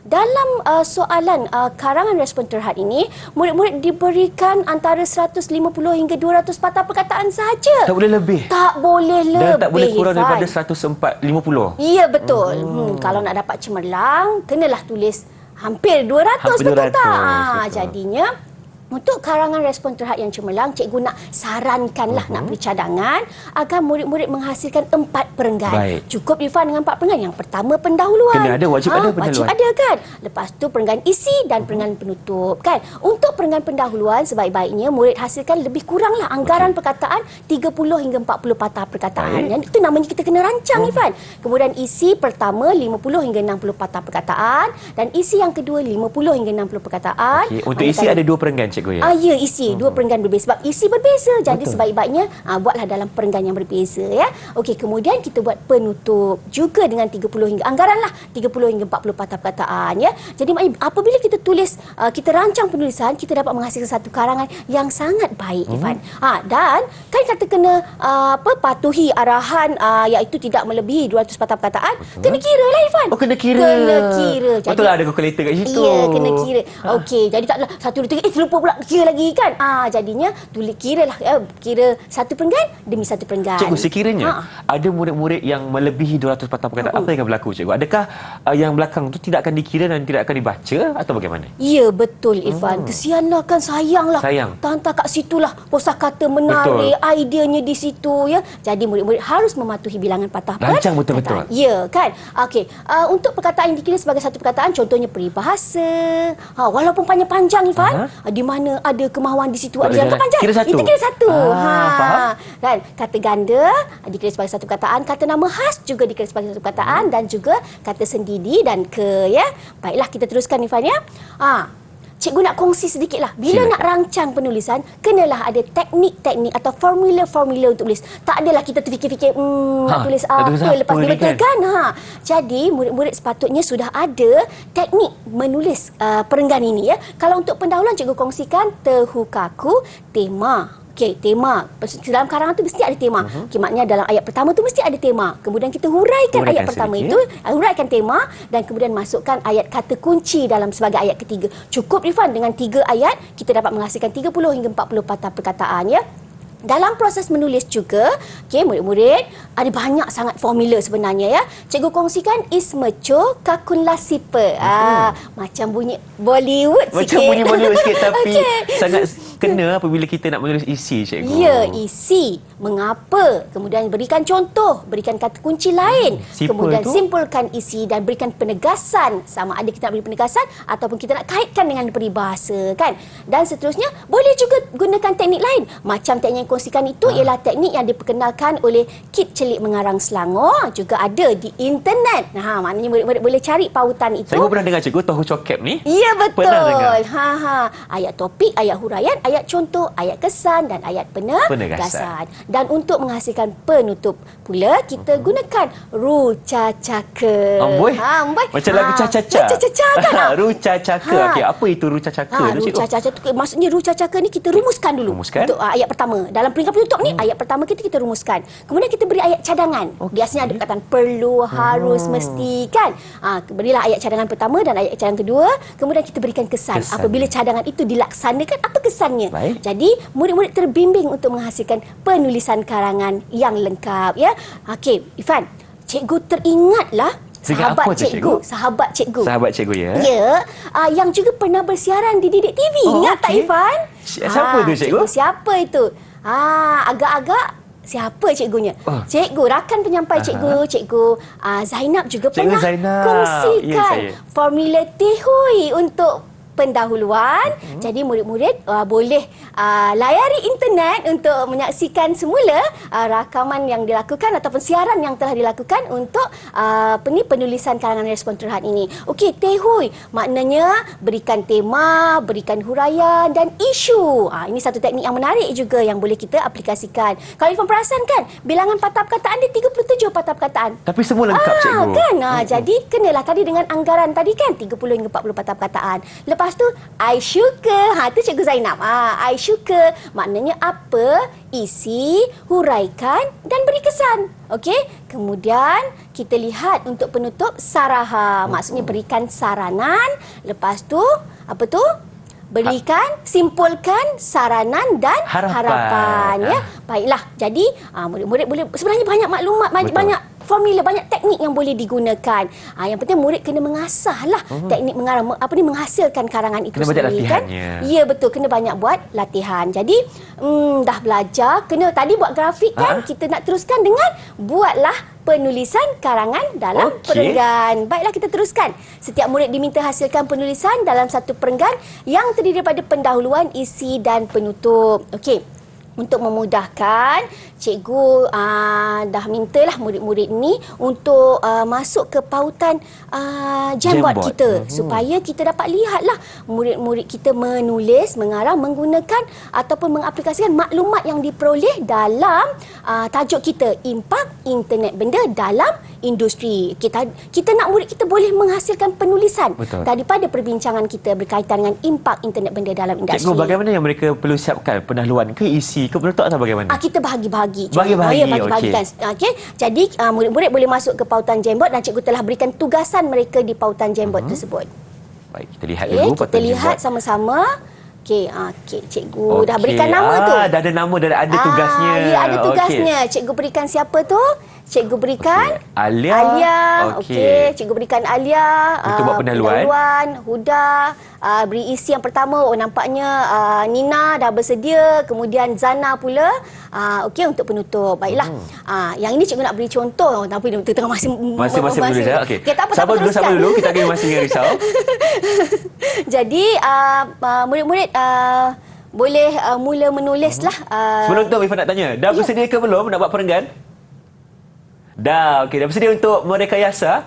Dalam soalan karangan respon terhad ini, murid-murid diberikan antara 150 hingga 200 patah perkataan sahaja. Tak boleh lebih. Tak boleh lebih. Dan tak boleh kurang Irfan. daripada 150. Ya, betul. Kalau nak dapat cemerlang, kenalah tulis hampir 200 Hampir betul 200, tak? betul. Jadinya untuk karangan respon terhad yang cemerlang, cikgu nak sarankanlah, nak beri cadangan agar murid-murid menghasilkan 4 perenggan. Baik. Cukup Irfan dengan 4 perenggan. Yang pertama pendahuluan. Kena ada, wajib ada Wajib pendahuluan. ada kan. Lepas tu perenggan isi dan perenggan penutup kan. Untuk perenggan pendahuluan sebaik-baiknya murid hasilkan lebih kuranglah anggaran perkataan 30 hingga 40 patah perkataan. Baik. Yang itu namanya kita kena rancang Irfan. Kemudian isi pertama 50 hingga 60 patah perkataan dan isi yang kedua 50 hingga 60 perkataan. Okey, untuk isi ada 2 perenggan cikgu ya. Ya, isi. 2 perenggan berbeza. Sebab isi berbeza. Jadi sebaik-baiknya buatlah dalam perenggan yang berbeza ya. Okey, kemudian kita buat penutup juga dengan 30 hingga anggaran lah 30 hingga 40 patah perkataan ya. Jadi maknanya apabila kita tulis, kita rancang penulisan, kita dapat menghasilkan satu karangan yang sangat baik Irfan. Dan kan kata kena patuhi arahan, iaitu tidak melebihi 200 patah perkataan. Kena kira lah Irfan. Oh, kena kira. Kena kira. Betul lah, ada kalkulator kat situ. Ya, kena kira. Okey, jadi taklah 1 2 3 terlupa pula kira lagi kan. Jadinya tulis kiralah, kira 1 perenggan demi 1 perenggan. Cikgu, sekiranya ada murid-murid yang melebihi 200 patah perkataan, apa yang akan berlaku cikgu? Adakah yang belakang tu tidak akan dikira dan tidak akan dibaca atau bagaimana? Ya, betul Irfan. Kesianlah kan, sayanglah. Sayang. Tanta kat situlah kosakata menarik, ideanya di situ ya. Jadi murid-murid harus mematuhi bilangan patah Rancang betul-betul. perkataan. Ya, kan? Okey, untuk perkataan yang dikira sebagai satu perkataan, contohnya peribahasa. Walaupun panjang-panjang Irfan, di mana ada kemahuan di situ, ada yang panjang. Kira satu. Kita kira satu. Faham. Kan? Kata ganda dikira sebagai satu perkataan, kata nama khas juga dikira sebagai satu perkataan dan juga kata sendiri dan ke ya. Baiklah, kita teruskan Irfan ya. Cikgu nak kongsi sedikitlah. Bila Silakan. nak rancang penulisan, kenalah ada teknik-teknik atau formula-formula untuk tulis. Tak adalah kita terfikir-fikir nak tulis nak tulis apa apa lepas ni dibetulkan. Jadi murid-murid sepatutnya sudah ada teknik menulis perenggan ini ya. Kalau untuk pendahuluan cikgu kongsikan tehu kaku tema. Okey, tema. Dalam karangan tu mesti ada tema. Okey, maknanya dalam ayat pertama tu mesti ada tema. Kemudian kita huraikan ayat pertama sedikit. itu, huraikan tema dan kemudian masukkan ayat kata kunci dalam sebagai ayat ketiga. Cukup Irfan, dengan 3 ayat kita dapat menghasilkan 30 hingga 40 patah perkataan ya. Dalam proses menulis juga, okey, murid-murid ada banyak sangat formula sebenarnya ya. Cikgu kongsikan ismeco kakun lasipe. Macam bunyi Bollywood sikit. Macam bunyi Bollywood sikit tapi Okey. sangat kena apabila kita nak menulis isi cikgu. Ya, isi. Mengapa? Kemudian berikan contoh, berikan kata kunci lain. Simple Kemudian tu. simpulkan isi dan berikan penegasan. Sama ada kita nak beri penegasan ataupun kita nak kaitkan dengan peribahasa kan. Dan seterusnya, boleh juga gunakan teknik lain. Macam teknik yang kongsikan itu ialah teknik yang diperkenalkan oleh Kit Celik Mengarang Selangor. Juga ada di internet. Maknanya murid-murid boleh cari pautan itu. Saya pun pernah dengar cikgu tahu cokep ni. Ya, betul. Pernah dengar. Ayat topik, ayat huraian, ayat contoh, ayat kesan dan ayat penegasan. Dan untuk menghasilkan penutup pula, kita gunakan ruca caka. Amboi. Amboi. Macam lagu Caca-Caca. Caca-Caca kan? Ruca caka. Okey, apa itu ruca caka tu cikgu? Ruca caka tu maksudnya ruca caka ni kita rumuskan dulu. Rumuskan. Untuk ayat pertama. Dalam peringkat penutup ni ayat pertama kita rumuskan. Kemudian kita beri ayat cadangan. Biasanya ada perkataan perlu, harus, mesti kan. Berilah ayat cadangan pertama dan ayat cadangan kedua. Kemudian kita berikan kesan. Apabila cadangan itu dilaksanakan, apa kesannya? Baik. Jadi murid-murid terbimbing untuk menghasilkan penulisan karangan yang lengkap ya. Okey, Irfan, cikgu teringatlah Dengan sahabat apa tu, cikgu? sahabat cikgu. Sahabat cikgu ya. Ya, yang juga pernah bersiaran di Didik TV. Ingat tak okey. Irfan? Siapa tu, cikgu? Siapa itu? Agak-agak siapa cikgunya? Cikgu, rakan penyampai cikgu Zainab juga Cikgu pernah Zainab. kongsikan Ya, saya. formula Tehui untuk pendahuluan. Jadi murid-murid boleh layari internet untuk menyaksikan semula rakaman yang dilakukan ataupun siaran yang telah dilakukan untuk penulisan karangan respon terhad ini. Okey, Tehui maknanya berikan tema, berikan huraian dan isu. Ini satu teknik yang menarik juga yang boleh kita aplikasikan. Kalau Irfan perasan kan, bilangan patah perkataan dia 37 patah perkataan. Tapi semua lengkap, cikgu. Kan? Jadi kenalah tadi dengan anggaran tadi kan 30 hingga 40 patah perkataan. Lepas tu I suka. Tu Cikgu Zainab. I suka maknanya apa, isi, huraikan dan beri kesan. Okey? Kemudian kita lihat untuk penutup saraha. Maksudnya berikan saranan. Lepas tu apa tu? Berikan, simpulkan saranan dan harapan. Ya. Baiklah. Jadi murid-murid boleh, sebenarnya banyak maklumat, banyak formula, banyak teknik yang boleh digunakan. Yang penting murid kena mengasah lah teknik menghasilkan karangan itu kena sendiri kan. Ya, betul, kena banyak buat latihan. Jadi dah belajar, kena tadi buat grafik kan, kita nak teruskan dengan buatlah penulisan karangan dalam perenggan. Baiklah, kita teruskan. Setiap murid diminta hasilkan penulisan dalam satu perenggan yang terdiri daripada pendahuluan, isi dan penutup. Okey. Untuk memudahkan, cikgu dah mintalah murid-murid ni untuk masuk ke pautan Jamboard kita supaya kita dapat lihatlah murid-murid kita menulis, mengarang, menggunakan ataupun mengaplikasikan maklumat yang diperoleh dalam tajuk kita, impak internet benda dalam industri. Kita nak murid kita boleh menghasilkan penulisan daripada perbincangan kita berkaitan dengan impak internet benda dalam industri. Cikgu, bagaimana yang mereka perlu siapkan? Pendahuluan ke, isi ke, penutup atau bagaimana? Kita bahagi-bahagi. Bagi-bagikan. Okey. Jadi murid-murid boleh masuk ke pautan Jamboard dan cikgu telah berikan tugasan mereka di pautan Jamboard tersebut. Baik, kita lihat dulu pautan kita lihat Jamboard sama-sama. Okey, cikgu dah berikan nama tu. Dah ada nama, dah ada tugasnya. Ya, ada tugasnya. Cikgu berikan siapa tu? Cikgu berikan Alia. Okey, cikgu berikan Alia. Untuk buat pendahuluan. Huda, beri isi yang pertama. Nampaknya Nina dah bersedia. Kemudian Zana pula. Okey, untuk penutup. Baiklah. Yang ini cikgu nak beri contoh. Tapi tengah masih menulis. Okey. Tak apa, sabar dulu. Kita akan masih dengan risau. Jadi, murid-murid boleh mula menulislah. Sebelum tu, Irfan nak tanya. Dah bersedia ke belum nak buat perenggan? Dah, okey. Dah bersedia untuk merekayasa?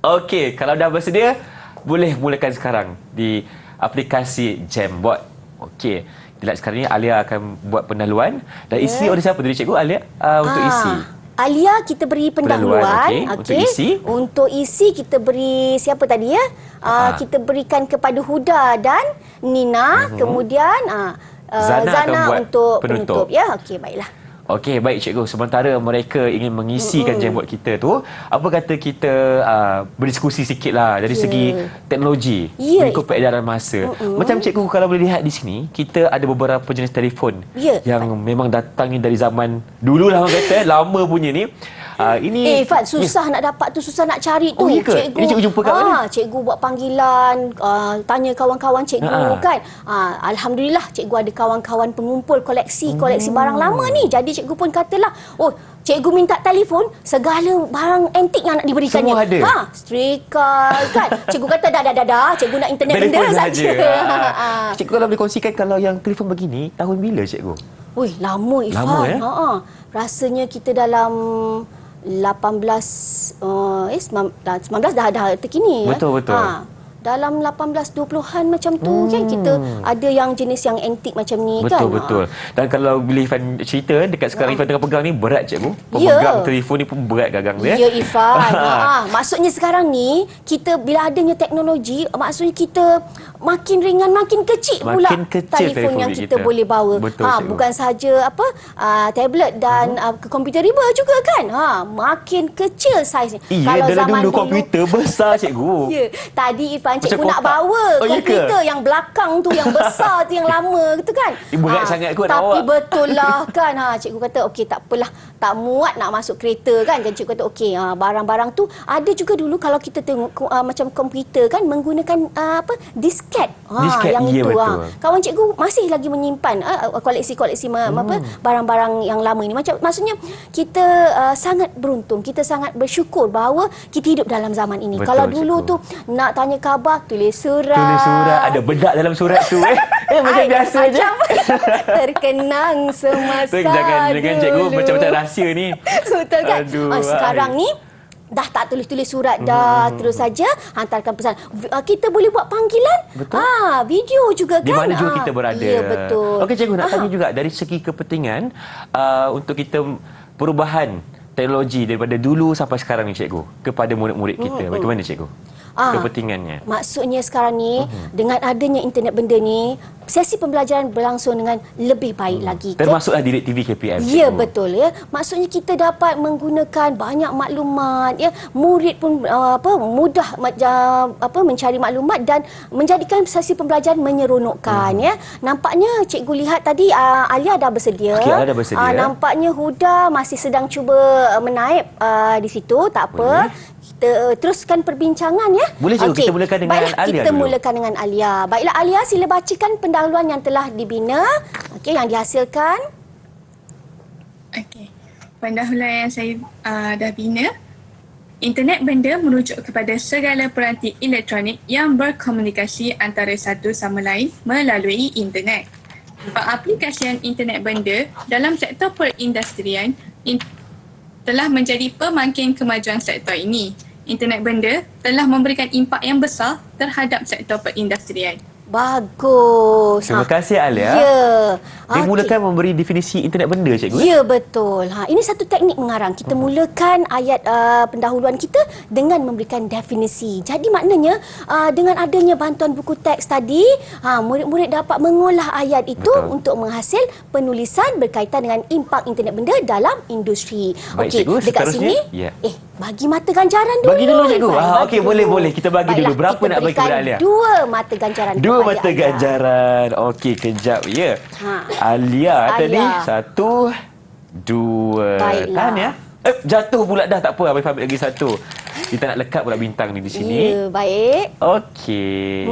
Okey, kalau dah bersedia, boleh mulakan sekarang di aplikasi Jamboard. Okey. Kita lihat sekarang ni Alia akan buat pendahuluan. Dan isi oleh siapa tadi, cikgu? Alia untuk isi. Alia kita beri pendahuluan. Okey. Untuk isi kita beri siapa tadi ya? Kita berikan kepada Huda dan Nina. Kemudian Zana untuk penutup. Ya, okey, baiklah. Okey, baik cikgu. Sementara mereka ingin mengisikan Jamboard kita tu, apa kata kita berdiskusi sikitlah dari segi teknologi mengikut peredaran masa. Macam cikgu kalau boleh lihat di sini, kita ada beberapa jenis telefon yang memang datangnya dari zaman dululah orang kata, lama punya ni. Ini Fat, susah nak dapat tu, susah nak cari tu. Cikgu. Ini cikgu jumpa kat mana? Cikgu buat panggilan, tanya kawan-kawan cikgu kan. Alhamdulillah cikgu ada kawan-kawan pengumpul koleksi barang lama ni. Jadi cikgu pun katalah, cikgu minta telefon, segala barang antik yang nak diberikannya. Semua ada? Setrika kan. Cikgu kata dah. Cikgu nak internet benda saja. Cikgu kalau boleh kongsikan, kalau yang telefon begini, tahun bila cikgu? Lama Irfan. Lama ya? Rasanya kita dalam 19 dah terkini. Betul. Dalam 18-20-an macam tu kan, kita ada yang jenis yang antik macam ni kan. Betul. Dan kalau bila Irfan cerita dekat sekarang Irfan tengah pegang ni, berat cikgu. Pemegang telefon ni pun berat gagang dia. Ya Irfan. Maksudnya sekarang ni kita bila adanya teknologi, maksudnya kita makin ringan, makin kecil pula telefon yang kita boleh bawa. Bukan saja tablet dan komputer riba juga kan. Makin kecil saiznya. Kalau zaman dulu komputer besar cikgu. Tadi Irfan, cikgu nak bawa komputer yang belakang tu, yang besar tu, yang lama tu kan. Berat sangat kot. Tapi betul lah kan. Cikgu kata okey, tak apalah, tak muat nak masuk kereta kan. Jadi cikgu kata okey, barang-barang tu ada juga dulu kalau kita tengok macam komputer kan menggunakan disket. Yang itu. Kawan cikgu masih lagi menyimpan koleksi-koleksi barang-barang yang lama ini. Maksudnya kita sangat beruntung, kita sangat bersyukur bahawa kita hidup dalam zaman ini. Kalau dulu tu nak tanya khabar khabar, tulis surat. Tulis surat, ada bedak dalam surat tu macam biasa je. Terkenang semasa Jangan cikgu dulu. macam-macam rahsia ni. Betul kan? Aduh, Sekarang ni dah tak tulis-tulis surat dah, terus saja hantarkan pesan. Kita boleh buat panggilan. Betul. Video juga kan. Di mana juga kita berada. Ya, betul. Okey cikgu, nak tanya juga dari segi kepentingan untuk kita perubahan teknologi daripada dulu sampai sekarang ni cikgu kepada murid-murid kita. Bagaimana cikgu? Kepentingannya. Maksudnya sekarang ni dengan adanya internet benda ni, sesi pembelajaran berlangsung dengan lebih baik lagi. Termasuklah Didik TV KPM. Ya, cikgu. betul ya. Maksudnya kita dapat menggunakan banyak maklumat ya. Murid pun mudah mencari maklumat dan menjadikan sesi pembelajaran menyeronokkan ya. Nampaknya cikgu lihat tadi Alia dah bersedia. Okey, Alia dah bersedia. Nampaknya Huda masih sedang cuba menaip di situ. Tak apa. Kita teruskan perbincangan ya. Boleh cikgu, Okey. kita mulakan dengan Baiklah, Alia kita dulu. mulakan dengan Alia. Baiklah Alia, sila bacakan pendahuluan yang telah dibina. Okey, yang dihasilkan. Okey. Pendahuluan yang saya dah bina. Internet benda merujuk kepada segala peranti elektronik yang berkomunikasi antara satu sama lain melalui internet. Pengaplikasian internet benda dalam sektor perindustrian telah menjadi pemangkin kemajuan sektor ini. Internet benda telah memberikan impak yang besar terhadap sektor perindustrian. Bagus. Terima kasih Alia. Ya. Dia mulakan memberi definisi internet benda cikgu. Ya, betul. Ini satu teknik mengarang. Kita mulakan ayat pendahuluan kita dengan memberikan definisi. Jadi maknanya dengan adanya bantuan buku teks tadi, murid-murid dapat mengolah ayat itu untuk menghasil penulisan berkaitan dengan impak internet benda dalam industri. Baik, Okey, cikgu, dekat seterusnya. sini. Ya. Bagi mata ganjaran dulu. Bagi dulu cikgu. Irfan. Bagi Okey, dulu. boleh. Kita bagi dulu. Baiklah, Berapa kita nak bagi berikan kepada Alia? 2 mata ganjaran. Dua kepada mata Alia. ganjaran. Okey, kejap ya. Alia tadi Alia. 1, 2. Baiklah. Tahan ya. Jatuh pula dah. Tak apa. Habis ambil lagi 1. Kita nak lekat pula bintang ni di sini. Ya, baik. Okey.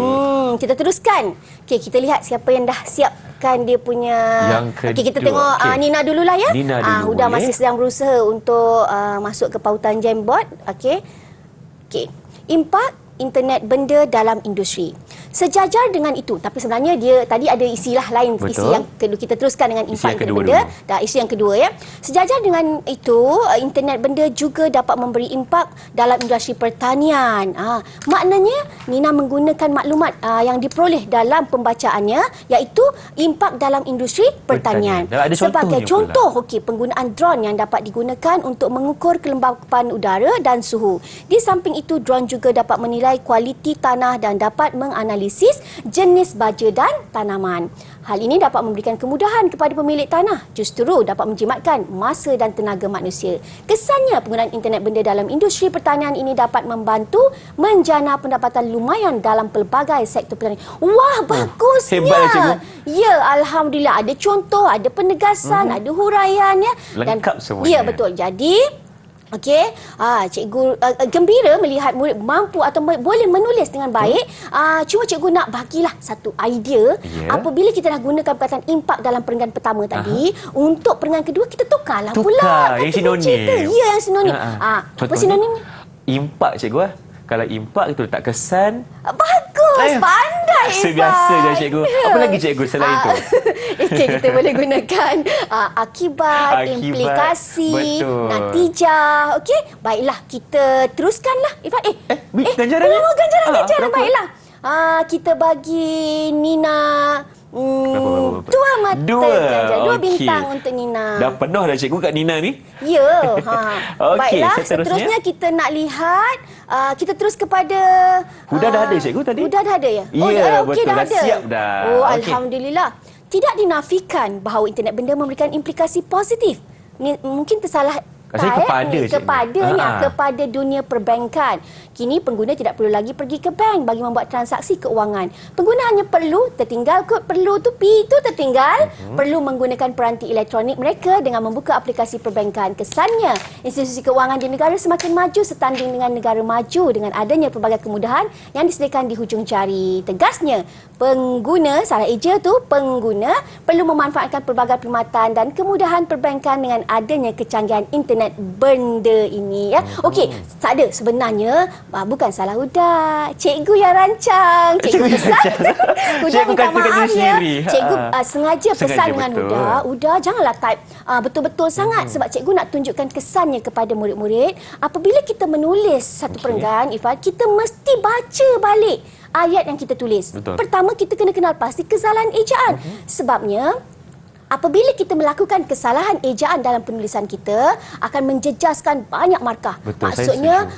Kita teruskan. Okey, kita lihat siapa yang dah siapkan dia punya. Yang kedua. Okey, kita tengok Okey. Nina dululah ya. Nina dulu, Huda boleh? masih sedang berusaha untuk masuk ke pautan Jamboard. Okey. Okey. Impak internet benda dalam industri. Sejajar dengan itu, tapi sebenarnya dia tadi ada isilah lain. Betul. Isi yang kedua, kita teruskan dengan Isi impak yang internet kedua benda. dulu. Dah, isu yang kedua ya. Sejajar dengan itu, internet benda juga dapat memberi impak dalam industri pertanian. Maknanya Nina menggunakan maklumat yang diperoleh dalam pembacaannya, iaitu impak dalam industri pertanian. Dan ada Sebagai contohnya contoh, penggunaan drone yang dapat digunakan untuk mengukur kelembapan udara dan suhu. Di samping itu, drone juga dapat menilai kualiti tanah dan dapat menganalisis jenis baja dan tanaman. Hal ini dapat memberikan kemudahan kepada pemilik tanah, justru dapat menjimatkan masa dan tenaga manusia. Kesannya, penggunaan internet benda dalam industri pertanian ini dapat membantu menjana pendapatan lumayan dalam pelbagai sektor pertanian. Wah, bagusnya. hebat ya, cikgu. Ya, Alhamdulillah. Ada contoh, ada penegasan, ada huraian ya. Lengkap semuanya. Ya, betul. Jadi okey, cikgu gembira melihat murid mampu atau boleh menulis dengan baik. Cuma cikgu nak bagilah satu idea. Ya. Apabila kita dah gunakan perkataan impak dalam perenggan pertama tadi, untuk perenggan kedua kita tukarlah Tukar, pula. yang kata sinonim. kunci tu. Ya, yang sinonim. Apa Contohnya, sinonim? Impak cikgu. Kalau impak itu letak kesan. Bagus, pandai Biasa je Irfan. cikgu. Apa lagi cikgu selain itu? Okey, kita boleh gunakan akibat, Akibat, implikasi, betul. natijah. Okey, baiklah kita teruskanlah Irfan. ganjarannya? Ganjaran. Berapa? Baiklah. Kita bagi Nina Berapa? 2 mata ganjaran. 2 Okey. bintang untuk Nina. Dah penuh dah cikgu kat Nina ni. Ya. Okey, Baiklah, seterusnya kita nak lihat. Kita terus kepada Huda dah ada cikgu tadi? Huda dah ada ya? Ya, okey, betul. dah Dah ada. siap dah. Oh, Okey. Alhamdulillah. Tidak dinafikan bahawa internet benda memberikan implikasi positif. Ni mungkin tersalah Rasanya kepada, cikgu. kepada dunia perbankan. Kini pengguna tidak perlu lagi pergi ke bank bagi membuat transaksi keuangan. Pengguna hanya perlu tertinggal kod perlu tu P itu tertinggal, perlu menggunakan peranti elektronik mereka dengan membuka aplikasi perbankan. Kesannya, institusi keuangan di negara semakin maju setanding dengan negara maju dengan adanya pelbagai kemudahan yang disediakan di hujung jari. Tegasnya, pengguna, salah eja tu, pengguna perlu memanfaatkan pelbagai perkhidmatan dan kemudahan perbankan dengan adanya kecanggihan internet internet benda ini ya. Okey, tak ada sebenarnya bukan salah Huda. Cikgu yang rancang. Cikgu pesan. Huda Cikgu minta kasikan diri maaf ya. sendiri. Cikgu sengaja pesan Sengaja, dengan betul. Huda, janganlah type betul-betul sangat sebab cikgu nak tunjukkan kesannya kepada murid-murid. Apabila kita menulis satu perenggan, Ifan, kita mesti baca balik ayat yang kita tulis. Betul. Pertama, kita kena kenal pasti kesalahan ejaan. Sebabnya apabila kita melakukan kesalahan ejaan dalam penulisan kita akan menjejaskan banyak markah. Betul, maksudnya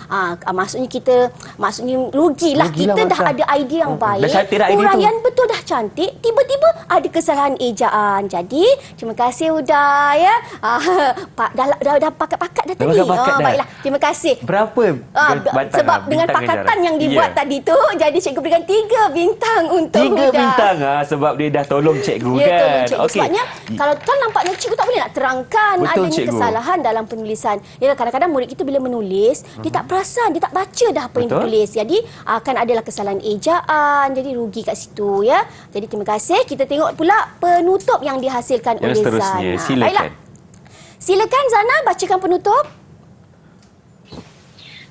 rugilah kita dah markah. ada idea yang baik. Dah cantik dah idea tu. Huraian betul dah cantik, tiba-tiba ada kesalahan ejaan. Jadi, terima kasih Huda ya. Dah pakat-pakat dah tadi. pakat dah. Baiklah, terima kasih. Berapa bantang, Sebab dengan bintang pakatan ganjaran? yang dibuat Ya. tadi tu, jadi cikgu berikan 3 bintang untuk 3 Huda. bintang sebab dia dah tolong cikgu Ya, kan. tolong cikgu. Okey. Sebabnya, kalau kan nampaknya cikgu tak boleh nak terangkan Betul, adanya cikgu. kesalahan dalam penulisan. Ya, kadang-kadang murid kita bila menulis, dia tak perasan, dia tak baca dah apa yang Betul. ditulis. Jadi, akan adalah kesalahan ejaan, jadi rugi kat situ ya. Jadi, terima kasih. Kita tengok pula penutup yang dihasilkan Yang oleh seterusnya, Zana. silakan. Baiklah. Silakan Zana bacakan penutup.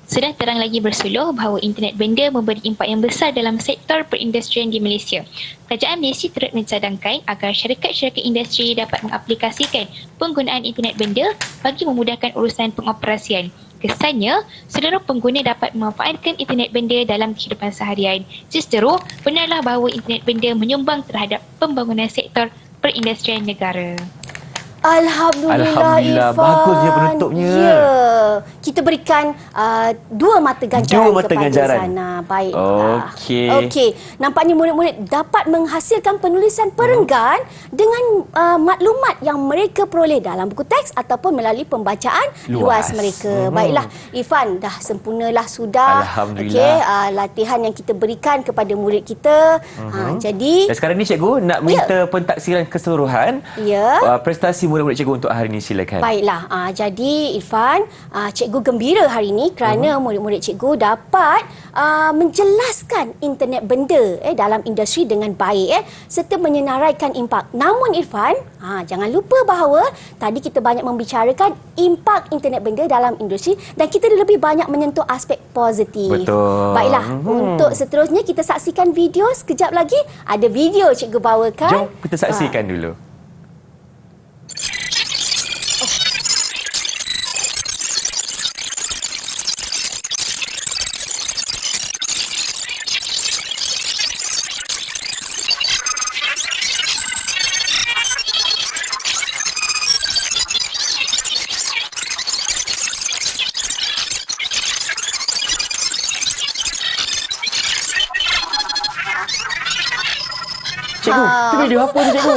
Sudah terang lagi bersuluh bahawa internet benda memberi impak yang besar dalam sektor perindustrian di Malaysia. Kerajaan Malaysia turut mencadangkan agar syarikat-syarikat industri dapat mengaplikasikan penggunaan internet benda bagi memudahkan urusan pengoperasian. Kesannya, seluruh pengguna dapat memanfaatkan internet benda dalam kehidupan seharian. Justeru, benarlah bahawa internet benda menyumbang terhadap pembangunan sektor perindustrian negara. Alhamdulillah, Alhamdulillah, Irfan. bagus dia penutupnya. Ya. Kita berikan 2 mata ganjaran 2 mata kepada ganjaran. Zana. Baiklah. Okey. Okey. Nampaknya murid-murid dapat menghasilkan penulisan perenggan dengan maklumat yang mereka peroleh dalam buku teks ataupun melalui pembacaan luas mereka. Baiklah, Irfan, dah sempurnalah sudah. Alhamdulillah. Okey, latihan yang kita berikan kepada murid kita. Jadi, Dan sekarang ni cikgu nak minta pentaksiran keseluruhan ya. prestasi murid-murid cikgu untuk hari ini, silakan. Baiklah, jadi Irfan, cikgu gembira hari ini kerana murid-murid cikgu dapat menjelaskan internet benda dalam industri dengan baik serta menyenaraikan impak. Namun Irfan, jangan lupa bahawa tadi kita banyak membicarakan impak internet benda dalam industri dan kita lebih banyak menyentuh aspek positif. Betul. Baiklah, untuk seterusnya kita saksikan video sekejap lagi. Ada video cikgu bawakan. Jom kita saksikan dulu. Cikgu, tu video apa tu cikgu?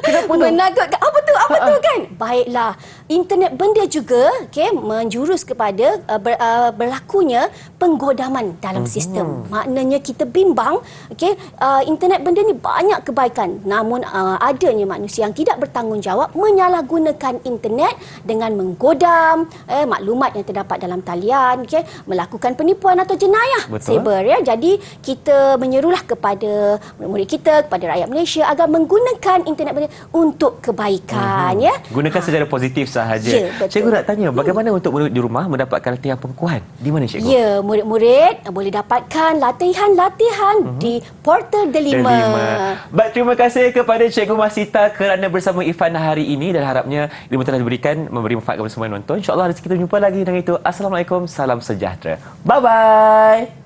Kenapa tu? Menakutkan. Apa tu kan? Baiklah. Internet benda juga menjurus kepada berlakunya penggodaman dalam sistem. Maknanya kita bimbang, internet benda ni banyak kebaikan. Namun adanya manusia yang tidak bertanggungjawab menyalahgunakan internet dengan menggodam maklumat yang terdapat dalam talian, melakukan penipuan atau jenayah cyber ya. Jadi kita menyerulah kepada murid-murid kita, kepada rakyat Malaysia agar menggunakan internet benda untuk kebaikan ya. Gunakan secara positif sahaja. Ya, betul. Cikgu nak tanya, bagaimana untuk murid di rumah mendapatkan latihan pengukuhan? Di mana cikgu? Ya, murid-murid boleh dapatkan latihan-latihan di Portal Delima. Baik, terima kasih kepada Cikgu Masita kerana bersama Irfan hari ini dan harapnya ilmu telah diberikan memberi manfaat kepada semua yang nonton. InsyaAllah rezeki kita jumpa lagi. Dan itu, Assalamualaikum, salam sejahtera. Bye-bye.